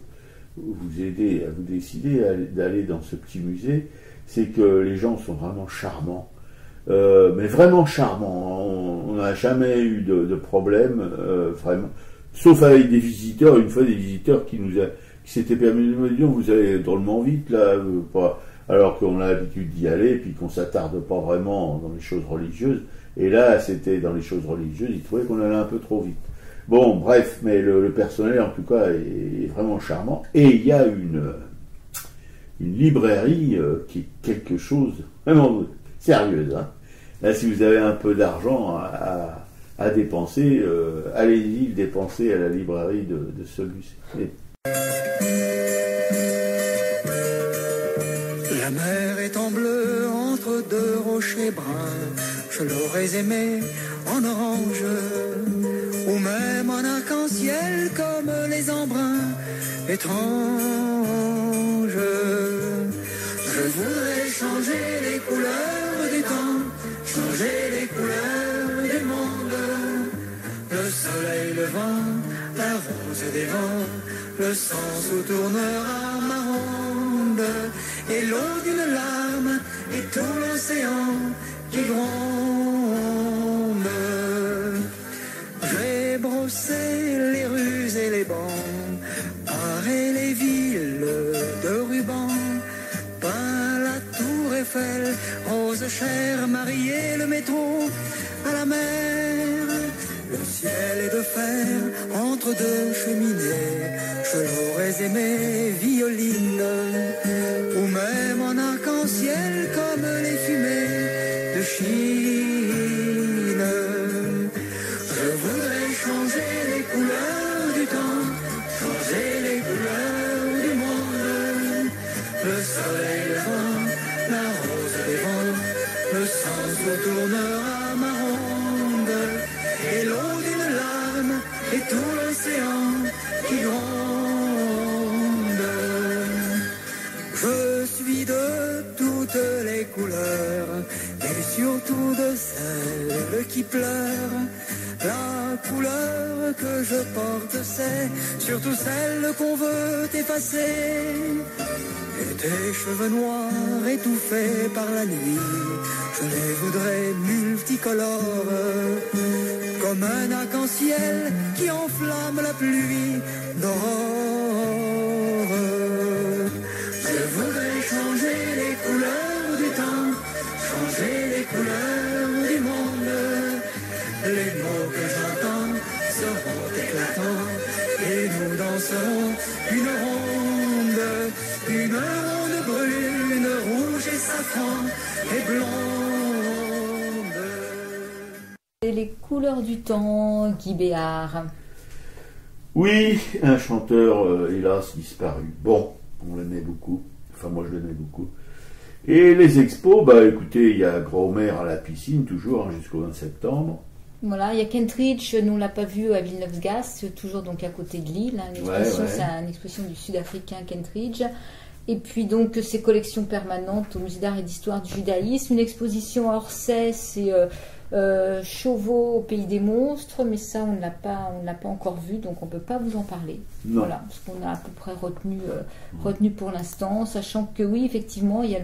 vous aider à vous décider d'aller dans ce petit musée, c'est que les gens sont vraiment charmants. Mais vraiment charmants. On n'a jamais eu de problème, vraiment. Sauf avec des visiteurs, une fois des visiteurs qui s'étaient permis de me dire vous allez drôlement vite là, alors qu'on a l'habitude d'y aller, puis qu'on s'attarde pas vraiment dans les choses religieuses. Et là, c'était dans les choses religieuses, ils trouvaient qu'on allait un peu trop vite. Bon, bref, mais le personnel en tout cas est vraiment charmant. Et il y a une librairie qui est quelque chose vraiment sérieuse. Là, si vous avez un peu d'argent à dépenser, allez-y le dépenser à la librairie de ce musée. La mer est en bleu entre deux rochers bruns, je l'aurais aimé en orange, ou même en arc-en-ciel comme les embruns étranges. Je voudrais changer les couleurs du temps, changer les couleurs du monde. Le soleil, le vent, la rose des vents, le sang sous tournera ma ronde, et l'eau d'une larme, et tout l'océan qui gronde. J'ai brossé les rues et les bancs chère mariée, le métro à la mer. Le ciel est de fer entre deux cheminées. Je l'aurais aimé violine, ou même en arc-en-ciel comme les fumées de Chine. Je voudrais changer les couleurs du temps, changer les couleurs du monde. Le soleil, le vent, la rose des vents, le sens où tournera ma ronde, et l'eau d'une larme, et tout l'océan qui gronde. Je suis de toutes les couleurs, et surtout de celle qui pleure. La couleur que je porte, c'est surtout celle qu'on veut effacer. Et tes cheveux noirs étouffés par la nuit, je les voudrais multicolores, comme un arc-en-ciel qui enflamme la pluie d'aurore. Je voudrais changer les couleurs du temps, changer les couleurs du monde. Les mots que j'entends seront éclatants, et nous danserons une ronde brune, rouge et safran et blonde. Et les couleurs du temps, Guy Béard. Oui, un chanteur, hélas, disparu. Bon, on l'aimait beaucoup. Enfin, moi, je l'aimais beaucoup. Et les expos, bah écoutez, il y a Grand-Mère à la piscine, toujours, hein, jusqu'au 20 septembre. Voilà, il y a Kentridge, nous on l'a pas vu à Villeneuve-Gast, toujours donc à côté de Lille. Hein, l'expression, c'est une expression du sud-africain Kentridge. Et puis donc ces collections permanentes au Musée d'art et d'histoire du judaïsme, une exposition à Orsay, c'est Chauveau au pays des monstres, mais ça on ne l'a pas encore vu, donc on ne peut pas vous en parler. Non. Voilà, ce qu'on a à peu près retenu pour l'instant, sachant que oui, effectivement, il y a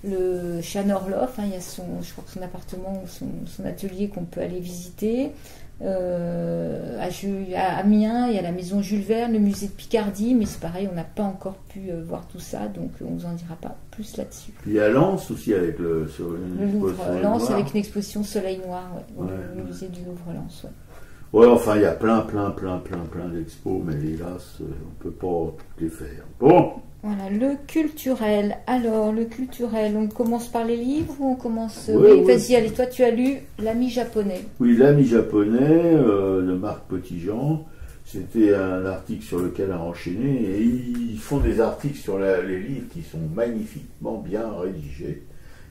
le Chan Orloff, hein, il y a je crois que son appartement ou son atelier qu'on peut aller visiter. À Amiens, il y a la maison Jules Verne, le musée de Picardie, mais c'est pareil, on n'a pas encore pu voir tout ça, donc on ne vous en dira pas plus là-dessus. Puis il y a Lens aussi avec le Louvre Lens avec une exposition Soleil Noir, le musée du Louvre Lens. Ouais, enfin il y a plein d'expos, mais hélas, on ne peut pas toutes les faire. Bon. Voilà, le culturel. Alors, le culturel, on commence par les livres ou on commence... Oui, vas-y, allez, toi tu as lu L'ami japonais. Oui, L'ami japonais de Marc Petitjean. C'était un article sur lequel a enchaîné. Et ils font des articles sur les livres qui sont magnifiquement bien rédigés,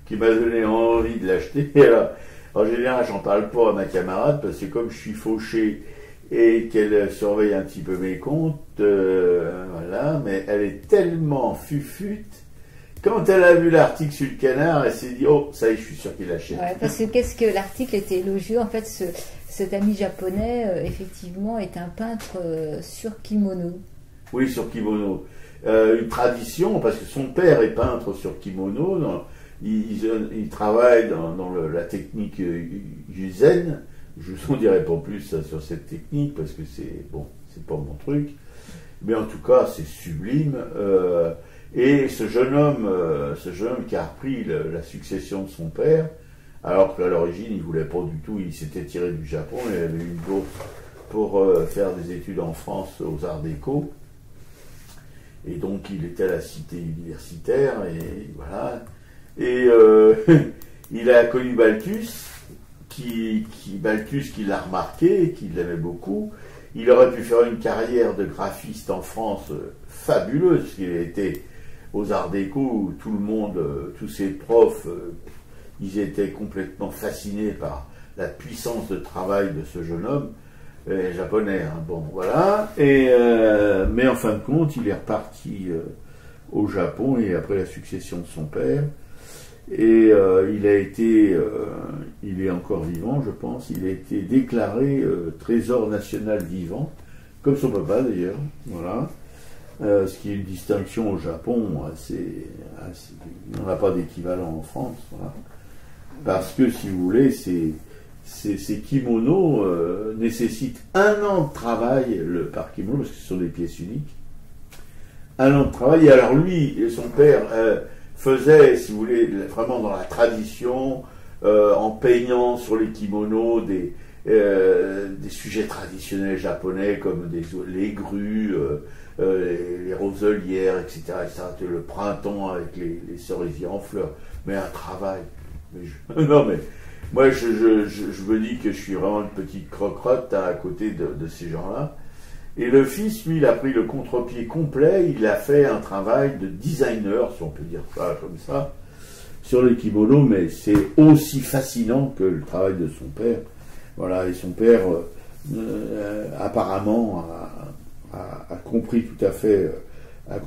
qui m'a donné envie de l'acheter. Alors, en général, j'en parle pas à ma camarade parce que comme je suis fauché et qu'elle surveille un petit peu mes comptes, voilà, mais elle est tellement fufute. Quand elle a vu l'article sur le Canard, elle s'est dit « Oh, ça y est, je suis sûr qu'il l'achète. » Ouais, parce que qu'est-ce que l'article était élogieux. En fait, cet ami japonais, effectivement, est un peintre sur kimono. Oui, sur kimono. Une tradition, parce que son père est peintre sur kimono. Il travaille dans la technique Yuzen. Je ne vous en dirai pas plus sur cette technique parce que c'est pas mon truc, mais en tout cas c'est sublime. Et ce jeune homme qui a repris la succession de son père, alors qu'à l'origine il voulait pas du tout, il s'était tiré du Japon, il avait eu une bourse pour faire des études en France aux Arts Déco, et donc il était à la cité universitaire et voilà. Et il a connu Balthus. Balthus qui l'a remarqué, qui l'aimait beaucoup. Il aurait pu faire une carrière de graphiste en France fabuleuse, parce qu'il était aux Arts Déco où tout le monde, tous ses profs, ils étaient complètement fascinés par la puissance de travail de ce jeune homme japonais. Hein. Bon, voilà. Mais en fin de compte, il est reparti au Japon et après la succession de son père. Et il est encore vivant, je pense. Il a été déclaré trésor national vivant, comme son papa d'ailleurs. Voilà. Ce qui est une distinction au Japon, on n'a pas d'équivalent en France. Voilà. Parce que, si vous voulez, ces kimonos nécessitent 1 an de travail par kimono, parce que ce sont des pièces uniques. 1 an de travail. Et alors lui et son père faisait, si vous voulez, vraiment dans la tradition, en peignant sur les kimonos des sujets traditionnels japonais comme les grues, les roselières, etc., etc., le printemps avec les cerisiers en fleurs. Mais un travail. Non, mais moi, je me dis que je suis vraiment une petite croque-rotte à côté de ces gens-là. Et le fils, lui, il a pris le contre-pied complet, il a fait un travail de designer, si on peut dire ça comme ça, sur les kimonos, mais c'est aussi fascinant que le travail de son père. Voilà, et son père, apparemment, a compris tout à fait, la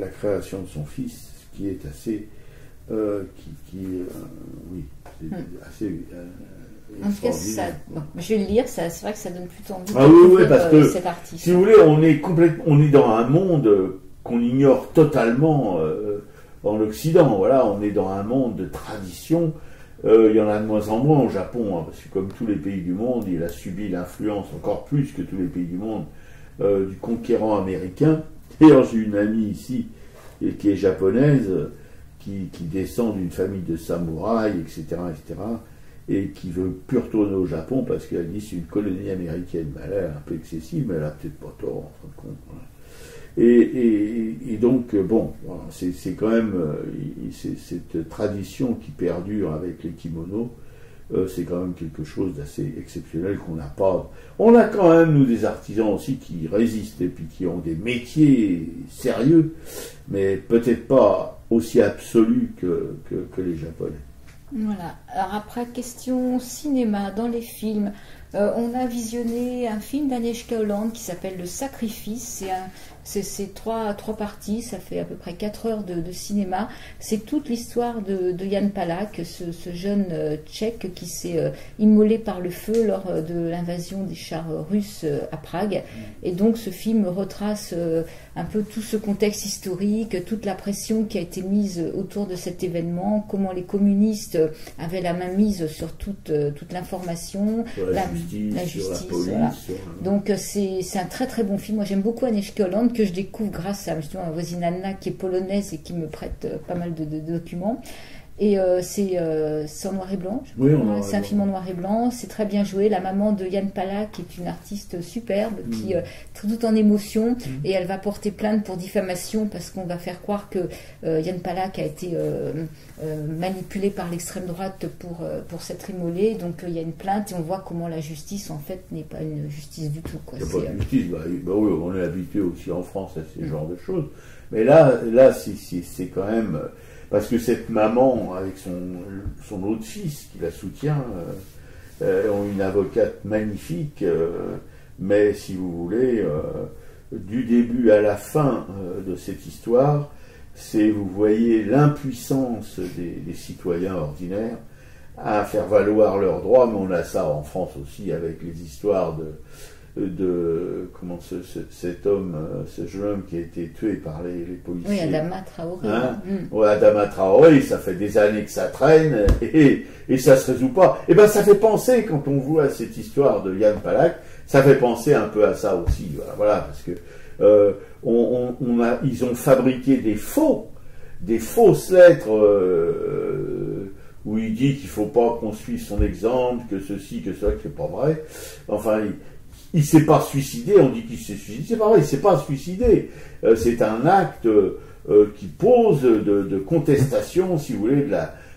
création de son fils, ce qui est assez, oui, c'est assez. En tout cas, je vais le lire, c'est vrai que ça donne plutôt envie de parce que, cet artiste. Si vous voulez, on est dans un monde qu'on ignore totalement en Occident. Voilà, on est dans un monde de tradition. Il y en a de moins en moins au Japon, parce que comme tous les pays du monde, il a subi l'influence encore plus que tous les pays du monde du conquérant américain. D'ailleurs, j'ai une amie ici qui est japonaise, qui descend d'une famille de samouraïs, etc., et qui veut plus retourner au Japon parce qu'elle dit c'est une colonie américaine. Ben, elle est un peu excessive, mais elle a peut-être pas tort en fin de compte. Voilà. Et donc, bon, c'est quand même cette tradition qui perdure avec les kimonos, c'est quand même quelque chose d'assez exceptionnel qu'on n'a pas. On a quand même, nous, des artisans aussi qui résistent et puis qui ont des métiers sérieux, mais peut-être pas aussi absolus que les Japonais. Voilà. Alors après, question cinéma, dans les films, on a visionné un film d'Agnieszka Holland qui s'appelle Le Sacrifice. C'est trois parties, ça fait à peu près 4 heures de cinéma. C'est toute l'histoire de Jan Palach, ce jeune tchèque qui s'est immolé par le feu lors de l'invasion des chars russes à Prague. Et donc ce film retrace un peu tout ce contexte historique, toute la pression qui a été mise autour de cet événement, comment les communistes avaient la main mise sur toute l'information, la justice. Voilà. Donc c'est un très très bon film. Moi j'aime beaucoup Agnieszka Holland, que je découvre grâce à justement ma voisine Anna qui est polonaise et qui me prête pas mal de documents. Et c'est en noir et blanc. Oui, c'est un film en noir et blanc. C'est très bien joué. La maman de Jan Palach est une artiste superbe qui tout en émotion, et elle va porter plainte pour diffamation parce qu'on va faire croire que Jan Palach a été manipulé par l'extrême droite pour s'être immolé. Donc il y a une plainte et on voit comment la justice en fait n'est pas une justice du tout. Il n'y a pas de justice. Oui, on est habitué aussi en France à ce genre de choses. Mais là c'est quand même. Parce que cette maman, avec son autre fils qui la soutient, ont une avocate magnifique, mais si vous voulez, du début à la fin de cette histoire, vous voyez l'impuissance des citoyens ordinaires à faire valoir leurs droits, mais on a ça en France aussi avec les histoires comment cet homme, ce jeune homme qui a été tué par les policiers. Oui, Adama Traoré. Ouais, Adama Traoré, ça fait des années que ça traîne et ça se résout pas. Et ben ça fait penser, quand on voit cette histoire de Jan Palach, ça fait penser un peu à ça aussi. Voilà, parce que ils ont fabriqué des fausses lettres où il dit qu'il faut pas qu'on suive son exemple, que ceci, que cela, que c'est pas vrai. Enfin, il s'est pas suicidé, on dit qu'il s'est suicidé, c'est pas vrai, il s'est pas suicidé. C'est un acte qui pose de contestation, si vous voulez,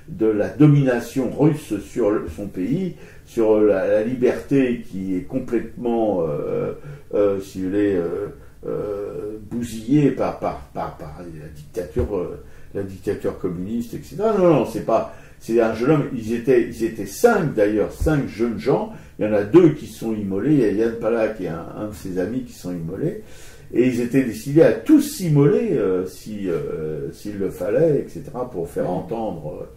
de la domination russe sur son pays, sur la liberté qui est complètement, si vous voulez, bousillée par la dictature communiste, etc. Non, c'est un jeune homme. Ils étaient 5 d'ailleurs, 5 jeunes gens. Il y en a 2 qui se sont immolés. Il y a Jan Palach et un de ses amis qui sont immolés. Et ils étaient décidés à tous s'immoler s'il le fallait, etc., pour faire entendre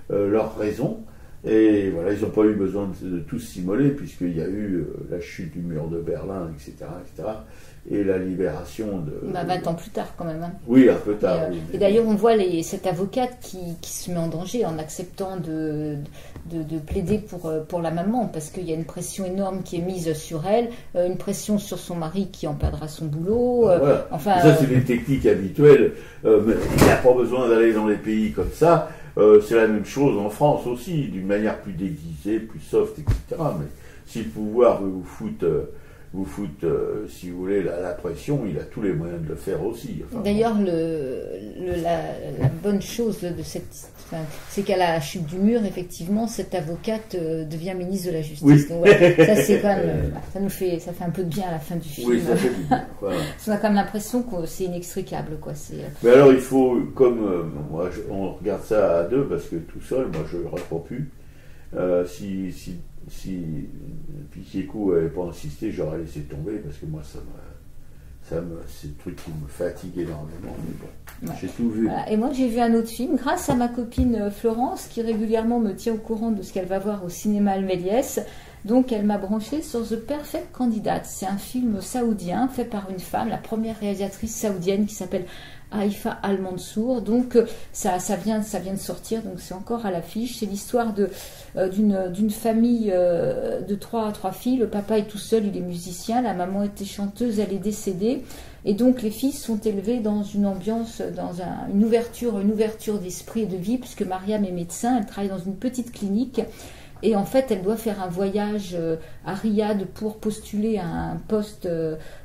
leurs raisons. Et voilà, ils n'ont pas eu besoin de tous s'immoler, puisqu'il y a eu la chute du mur de Berlin, etc., etc., et la libération de... 20 ans plus tard, quand même. Hein. Oui, un peu tard. Oui. Et d'ailleurs, on voit cette avocate qui se met en danger en acceptant de plaider pour la maman, parce qu'il y a une pression énorme qui est mise sur elle, une pression sur son mari qui en perdra son boulot. Voilà. Enfin, ça, c'est des techniques habituelles. Mais il n'y a pas besoin d'aller dans les pays comme ça. C'est la même chose en France aussi, d'une manière plus déguisée, plus soft, etc. Mais si le pouvoir veut vous foutre, si vous voulez, la pression, il a tous les moyens de le faire aussi. Enfin, d'ailleurs, la bonne chose de cette... Enfin, c'est qu'à la chute du mur, effectivement, cette avocate devient ministre de la Justice. Oui. Donc, ouais, ça, c'est quand même, ça fait un peu de bien à la fin du film. Oui, ça fait du bien. Voilà. On a quand même l'impression que c'est inextricable, quoi. Mais alors, il faut, comme moi, on regarde ça à deux, parce que tout seul, moi, je ne le reprends plus. Si Piquet-Cou n'avait pas insisté, j'aurais laissé tomber, parce que moi, c'est le truc qui me fatigue énormément. Mais bon, j'ai tout vu. Voilà. Et moi, j'ai vu un autre film grâce à ma copine Florence, qui régulièrement me tient au courant de ce qu'elle va voir au cinéma Alméliès. Donc, elle m'a branché sur The Perfect Candidate. C'est un film saoudien fait par une femme, la première réalisatrice saoudienne, qui s'appelle Haifa Al-Mansour. Donc, ça vient de sortir, donc c'est encore à l'affiche. C'est l'histoire d'une famille de trois filles. Le papa est tout seul, il est musicien. La maman était chanteuse, elle est décédée. Et donc, les filles sont élevées dans une ambiance, dans une ouverture d'esprit et de vie, puisque Mariam est médecin, elle travaille dans une petite clinique. Et en fait, elle doit faire un voyage à Riyad pour postuler à un poste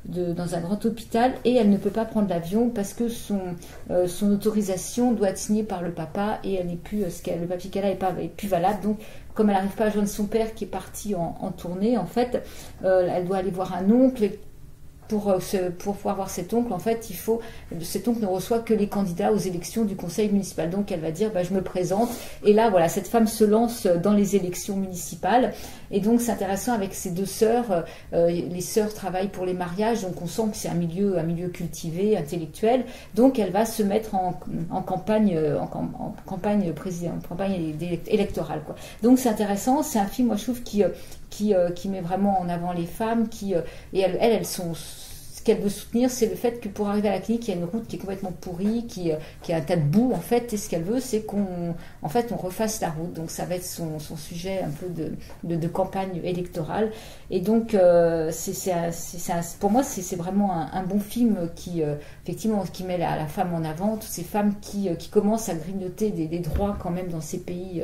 dans un grand hôpital, et elle ne peut pas prendre l'avion parce que son autorisation doit être signée par le papa, et elle n'est plus, le papier qu'elle a est plus valable. Donc, comme elle n'arrive pas à joindre son père qui est parti en tournée, en fait, elle doit aller voir un oncle. Pour pouvoir voir cet oncle, en fait, cet oncle ne reçoit que les candidats aux élections du conseil municipal. Donc, elle va dire, je me présente. Et là, voilà, cette femme se lance dans les élections municipales. Et donc, c'est intéressant avec ses deux sœurs. Les sœurs travaillent pour les mariages, donc on sent que c'est un milieu cultivé, intellectuel. Donc, elle va se mettre en campagne, campagne électorale, quoi. Donc, c'est intéressant. C'est un film, moi, je trouve, qui met vraiment en avant les femmes, et elles sont... Ce qu'elle veut soutenir, c'est le fait que pour arriver à la clinique, il y a une route qui est complètement pourrie, qui a un tas de boue, en fait, et ce qu'elle veut, c'est qu'on refasse la route. Donc, ça va être son sujet un peu de campagne électorale. Et donc, pour moi, c'est vraiment un bon film effectivement, qui met la femme en avant, toutes ces femmes qui commencent à grignoter des droits quand même dans ces pays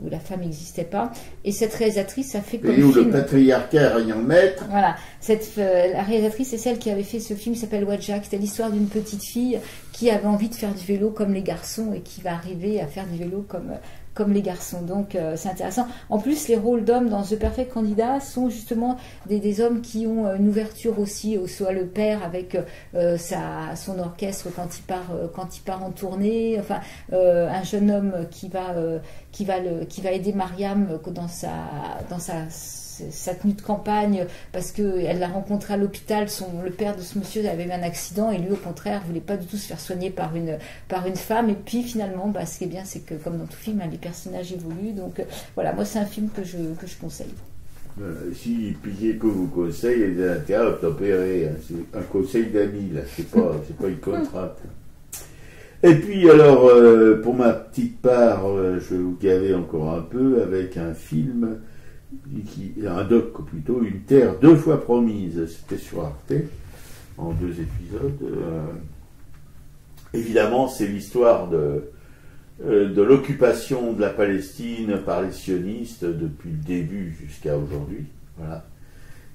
où la femme n'existait pas. Et cette réalisatrice a fait comme film... film... où le patriarcat règne en maître. Voilà. La réalisatrice, c'est celle qui avait fait ce film qui s'appelle Wadjak. C'était l'histoire d'une petite fille qui avait envie de faire du vélo comme les garçons et qui va arriver à faire du vélo comme les garçons. Donc, c'est intéressant. En plus, les rôles d'hommes dans The Perfect Candidate sont justement des hommes qui ont une ouverture aussi, soit le père avec son orchestre quand il part en tournée, enfin, un jeune homme qui va aider Mariam dans sa tenue de campagne, parce qu'elle l'a rencontré à l'hôpital. Le père de ce monsieur avait eu un accident, et lui, au contraire, voulait pas du tout se faire soigner par une femme. Et puis finalement, ce qui est bien, c'est que comme dans tout film, les personnages évoluent. Donc voilà, moi, c'est un film que je conseille. Si Piquet-Cou vous conseille, il y a intérêt à obtempérer. C'est un conseil d'amis, là. C'est pas une contrainte. Et puis alors, pour ma petite part, je vais vous gaver encore un peu avec un film, un doc plutôt, Une terre 2 fois promise. C'était sur Arte, en 2 épisodes. Évidemment, c'est l'histoire de l'occupation de la Palestine par les sionistes depuis le début jusqu'à aujourd'hui. Voilà.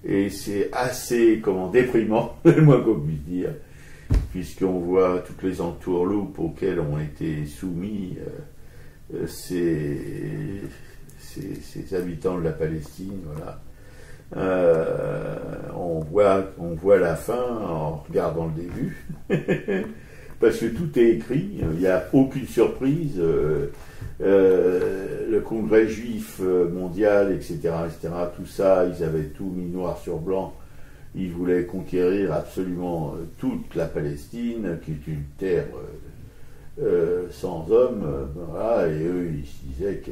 Et c'est assez, déprimant, le moins qu'on puisse dire, puisqu'on voit toutes les entourloupes auxquelles ont été soumis ces habitants de la Palestine. Voilà. On voit la fin en regardant le début. Parce que tout est écrit, il n'y a aucune surprise. Le congrès juif mondial, etc., tout ça, ils avaient tout mis noir sur blanc. Ils voulaient conquérir absolument toute la Palestine, qui est une terre sans hommes, voilà, et eux ils se disaient que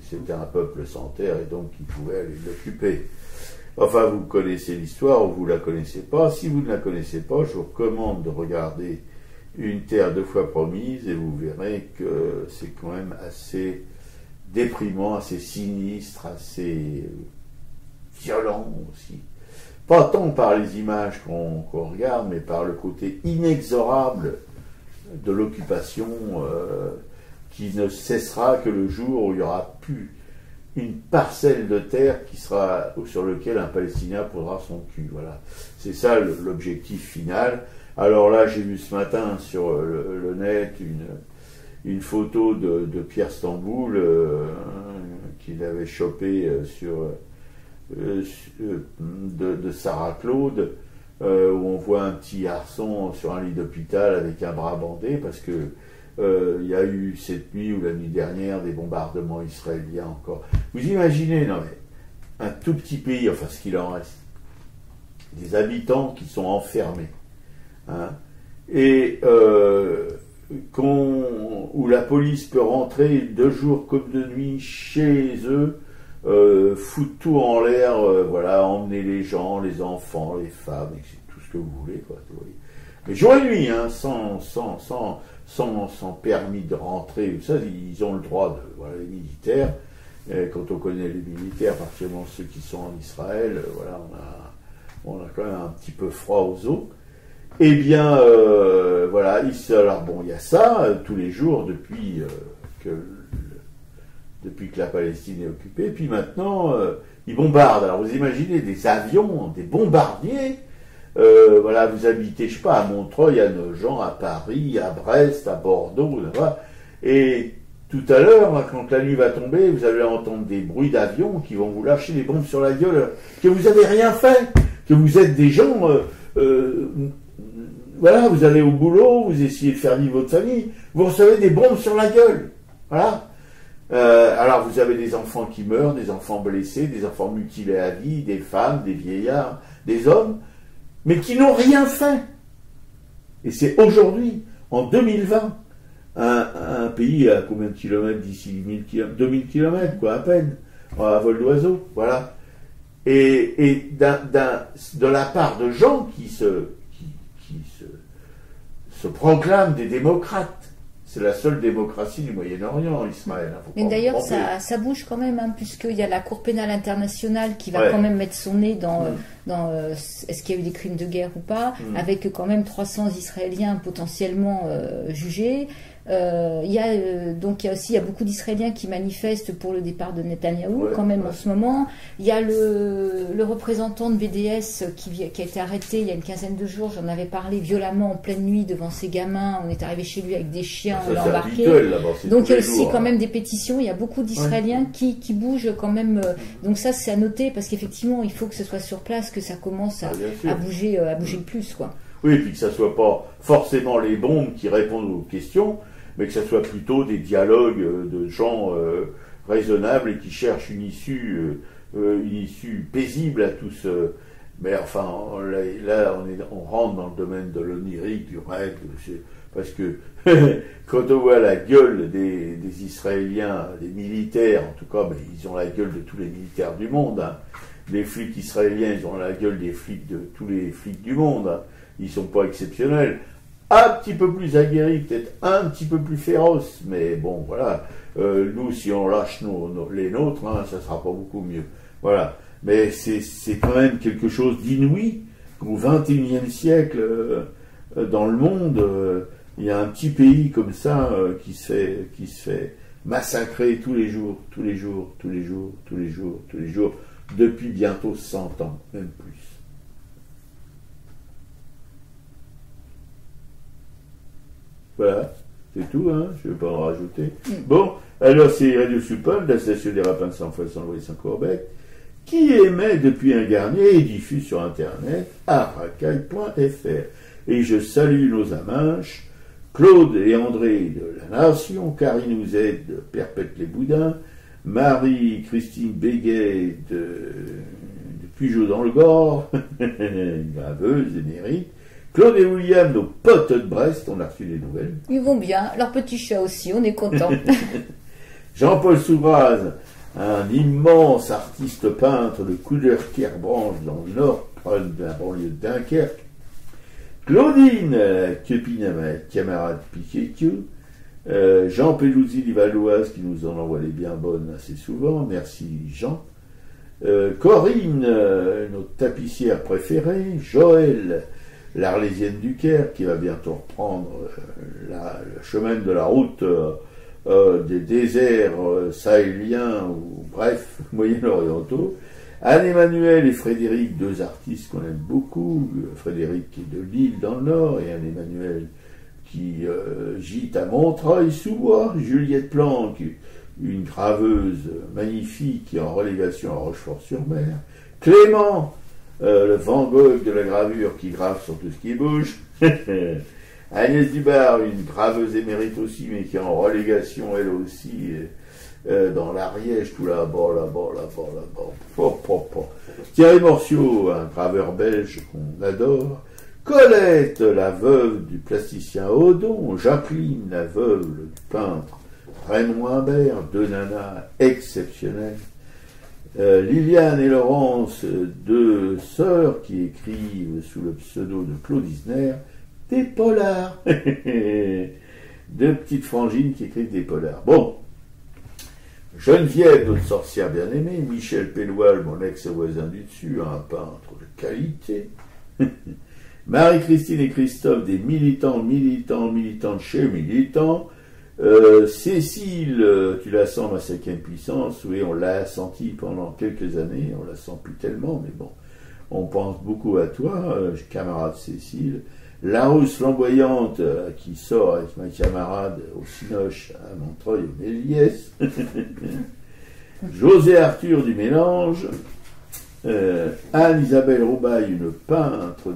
c'était un peuple sans terre et donc ils pouvaient aller l'occuper. Enfin, vous connaissez l'histoire ou vous la connaissez pas. Si vous ne la connaissez pas, je vous recommande de regarder Une terre 2 fois promise et vous verrez que c'est quand même assez déprimant, assez sinistre, assez violent aussi. Pas tant par les images qu'on regarde, mais par le côté inexorable de l'occupation qui ne cessera que le jour où il n'y aura plus une parcelle de terre qui sera sur lequel un Palestinien posera son cul. Voilà. C'est ça l'objectif final. Alors là, j'ai vu ce matin sur le net une photo de Pierre Stamboul qu'il avait chopé de Sarah Claude, où on voit un petit garçon sur un lit d'hôpital avec un bras bandé parce que il y a eu cette nuit ou la nuit dernière des bombardements israéliens encore. Vous imaginez, non mais un tout petit pays, enfin ce qu'il en reste, des habitants qui sont enfermés, hein, et où la police peut rentrer de jour comme de nuit chez eux, foutre tout en l'air, voilà, emmener les gens, les enfants, les femmes, et tout ce que vous voulez, quoi. Mais jour et nuit, hein, sans permis de rentrer, ça, ils ont le droit de, voilà, les militaires. Et quand on connaît les militaires, particulièrement ceux qui sont en Israël, voilà, on a quand même un petit peu froid aux os. Eh bien, voilà, alors bon, il y a ça tous les jours depuis que la Palestine est occupée. Puis maintenant, ils bombardent. Alors vous imaginez des avions, des bombardiers. Voilà, vous habitez, je sais pas, à Montreuil, à Nogent, à Paris, à Brest, à Bordeaux, là-bas. Et tout à l'heure, quand la nuit va tomber, vous allez entendre des bruits d'avions qui vont vous lâcher des bombes sur la gueule, que vous avez rien fait, que vous êtes des gens, voilà, vous allez au boulot, vous essayez de faire vivre votre famille, vous recevez des bombes sur la gueule, voilà. Alors vous avez des enfants qui meurent, des enfants blessés, des enfants mutilés à vie, des femmes, des vieillards, des hommes, mais qui n'ont rien fait. Et c'est aujourd'hui, en 2020, un pays à combien de kilomètres d'ici, 2000 kilomètres, quoi, à peine, à vol d'oiseau, voilà. Et de la part de gens qui se proclament des démocrates. C'est la seule démocratie du Moyen-Orient, Israël. Mais d'ailleurs, ça bouge quand même, hein, puisqu'il y a la Cour pénale internationale qui va quand même mettre son nez dans est-ce qu'il y a eu des crimes de guerre ou pas, avec quand même 300 Israéliens potentiellement jugés. Il y a beaucoup d'Israéliens qui manifestent pour le départ de Netanyahou en ce moment. Il y a le représentant de BDS qui a été arrêté il y a une quinzaine de jours, j'en avais parlé, violemment en pleine nuit devant ses gamins. On est arrivé chez lui avec des chiens, on l'a embarqué. Donc il y a aussi quand même des pétitions, il y a beaucoup d'Israéliens qui bougent quand même. Donc ça c'est à noter parce qu'effectivement il faut que ce soit sur place, que ça commence à bouger le plus, quoi. Oui, et puis que ça soit pas forcément les bombes qui répondent aux questions, mais que ce soit plutôt des dialogues de gens raisonnables et qui cherchent une issue paisible à tout ce... Mais enfin, là, on rentre dans le domaine de l'onirique, du rêve, parce que quand on voit la gueule des Israéliens, des militaires, en tout cas, ben, ils ont la gueule de tous les militaires du monde. Hein. Les flics israéliens, ils ont la gueule des flics de tous les flics du monde. Hein. Ils sont pas exceptionnels. Un petit peu plus aguerris, peut-être un petit peu plus féroces, mais bon, voilà. Nous, si on lâche les nôtres, hein, ça sera pas beaucoup mieux. Voilà. Mais c'est quand même quelque chose d'inouï qu'au XXIe siècle, dans le monde, il y a un petit pays comme ça qui se fait massacrer tous les jours, depuis bientôt 100 ans, même plus. Voilà, c'est tout, hein, je ne vais pas en rajouter. Bon, alors c'est Radio Soupol, la station des Rapins sans foi, sans Louis, sans Corbet, qui émet depuis un garnier et diffuse sur Internet à racaille.fr. Et je salue nos amanches, Claude et André de La Nation, Karine Ouzet de Perpète les Boudins, Marie-Christine Béguet de Pujol dans le Gore, graveuse émérite, Claude et William, nos potes de Brest, on a reçu des nouvelles. Ils vont bien, leur petit chat aussi, on est content. Jean-Paul Soubraz, un immense artiste peintre de Coudekerque-Branche dans le nord, de la banlieue de Dunkerque. Claudine, la copine à ma camarade Piquet, Jean Pelouzzi Valoise qui nous en envoie les bien bonnes assez souvent, merci Jean. Corinne, notre tapissière préférée, Joël, l'Arlésienne du Caire, qui va bientôt reprendre le chemin de la route des déserts sahéliens, ou bref, moyen-orientaux. Anne-Emmanuel et Frédéric, deux artistes qu'on aime beaucoup, Frédéric qui est de Lille dans le Nord, et Anne-Emmanuel qui gîte à Montreuil-sous-Bois, Juliette Planck, une graveuse magnifique qui est en relégation à Rochefort-sur-Mer, Clément, le Van Gogh de la gravure qui grave sur tout ce qui bouge, Agnès Dubar, une graveuse émérite aussi, mais qui est en relégation elle aussi, dans l'Ariège, tout là-bas. Thierry Morciot, un graveur belge qu'on adore, Colette, la veuve du plasticien Odon, Jacqueline, la veuve du peintre Raymond Imbert, deux nanas exceptionnelles, Liliane et Laurence, deux sœurs qui écrivent sous le pseudo de Claude Isner des polars. Deux petites frangines qui écrivent des polars. Bon, Geneviève, notre sorcière bien-aimée, Michel Pelloual, mon ex-voisin du dessus, un peintre de qualité. Marie-Christine et Christophe, des militants de chez militants. Cécile, tu la sens ma 5e puissance, oui, on l'a senti pendant quelques années, on la sent plus tellement, mais bon, on pense beaucoup à toi, camarade Cécile. Larousse flamboyante, qui sort avec ma camarade au Cinoche à Montreuil au Méliès. José Arthur du Mélange. Anne-Isabelle Roubaille, une peintre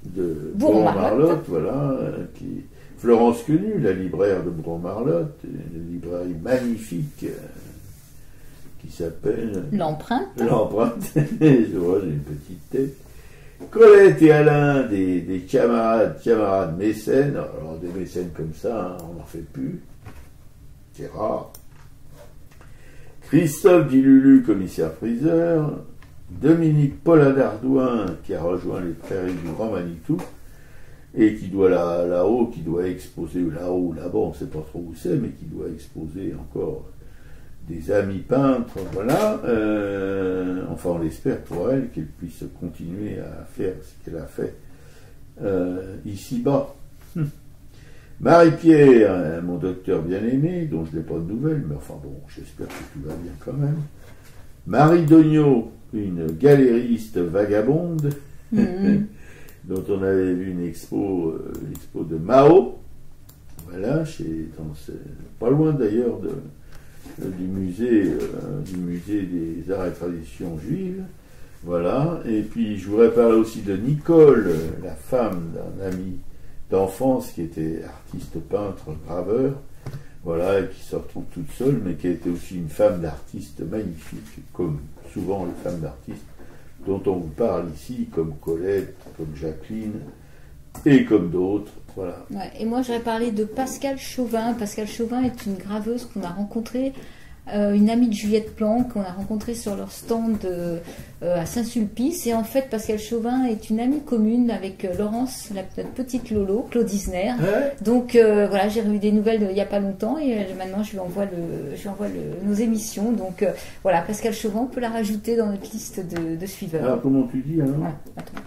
de Bron-Marlotte, voilà, qui Florence Quenu, la libraire de Bron-Marlotte, une librairie magnifique qui s'appelle L'Empreinte. L'Empreinte. Je vois, j'ai une petite tête. Colette et Alain, des camarades mécènes. Alors des mécènes comme ça, hein, on n'en fait plus. C'est rare. Christophe Dilulu, commissaire-priseur. Dominique Paula d'Ardouin, qui a rejoint les prairies du Grand Manitou, et qui doit là-haut, qui doit exposer, là-haut, là-bas, on ne sait pas trop où c'est, mais qui doit exposer encore des amis peintres, voilà. Enfin, on l'espère pour elle, qu'elle puisse continuer à faire ce qu'elle a fait ici-bas. Marie-Pierre, mon docteur bien-aimé, dont je n'ai pas de nouvelles, mais enfin bon, j'espère que tout va bien quand même. Marie Dognaud, une galériste vagabonde, dont on avait vu une expo de Mao, voilà, pas loin d'ailleurs du musée des arts et traditions juives, voilà. Et puis je voudrais parler aussi de Nicole, la femme d'un ami d'enfance qui était artiste peintre, graveur, voilà, et qui se retrouve toute seule, mais qui a été aussi une femme d'artiste magnifique, comme souvent les femmes d'artistes dont on vous parle ici, comme Colette, comme Jacqueline, et comme d'autres, voilà. Ouais, et moi j'aurais parlé de Pascal Chauvin. Pascal Chauvin est une graveuse qu'on a rencontrée, une amie de Juliette Planck, qu'on a rencontrée sur leur stand à Saint-Sulpice. Et en fait, Pascal Chauvin est une amie commune avec Laurence, la petite Lolo, Claude Isner. Ouais. Donc voilà, j'ai eu des nouvelles il n'y a pas longtemps et maintenant je lui envoie, nos émissions. Donc voilà, Pascal Chauvin, on peut la rajouter dans notre liste de suiveurs. Alors comment tu dis alors? Ouais, attends.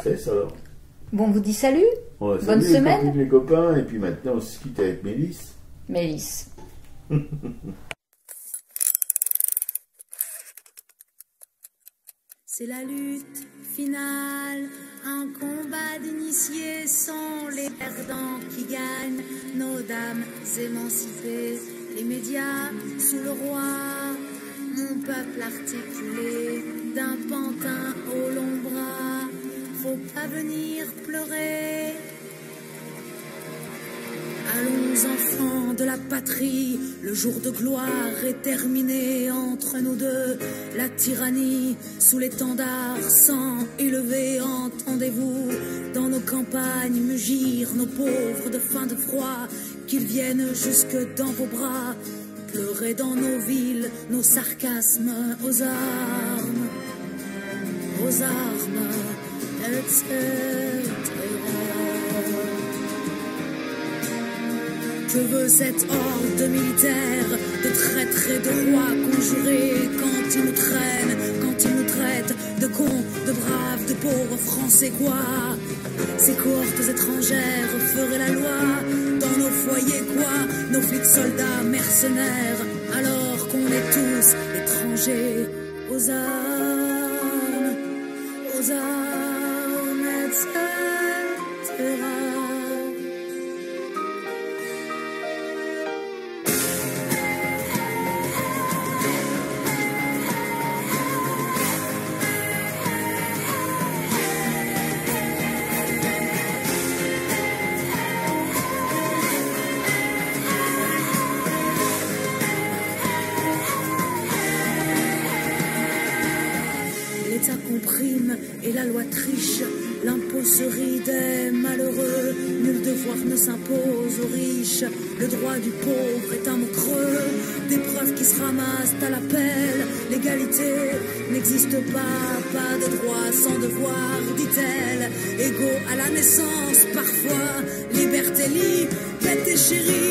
Fais ça alors. Bon, on vous dit salut, Ouais, bonne salut semaine. les copains, et puis maintenant on se quitte avec Mélisse. Mélisse. C'est la lutte finale, un combat d'initiés sont les perdants qui gagnent, nos dames émancipées, les médias sous le roi, mon peuple articulé, d'un pantin au long bras, faut pas venir pleurer. Allons enfants de la patrie, le jour de gloire est terminé entre nous deux. La tyrannie sous l'étendard sans élevé, entendez-vous dans nos campagnes mugir nos pauvres de faim, de froid, qu'ils viennent jusque dans vos bras, pleurer dans nos villes, nos sarcasmes aux armes, etc. Que veut cette horde militaire de traîtres et de rois conjurés quand ils nous traînent, quand ils nous traitent de cons, de braves, de pauvres français quoi? Ces cohortes étrangères feraient la loi dans nos foyers quoi? Nos flics soldats mercenaires alors qu'on est tous étrangers aux armes, etc. Et la loi triche, l'impôt se rit des malheureux, nul devoir ne s'impose aux riches, le droit du pauvre est un mot creux, des preuves qui se ramassent à l'appel, l'égalité n'existe pas de droit sans devoir, dit-elle, égaux à la naissance parfois, liberté, bête et chérie,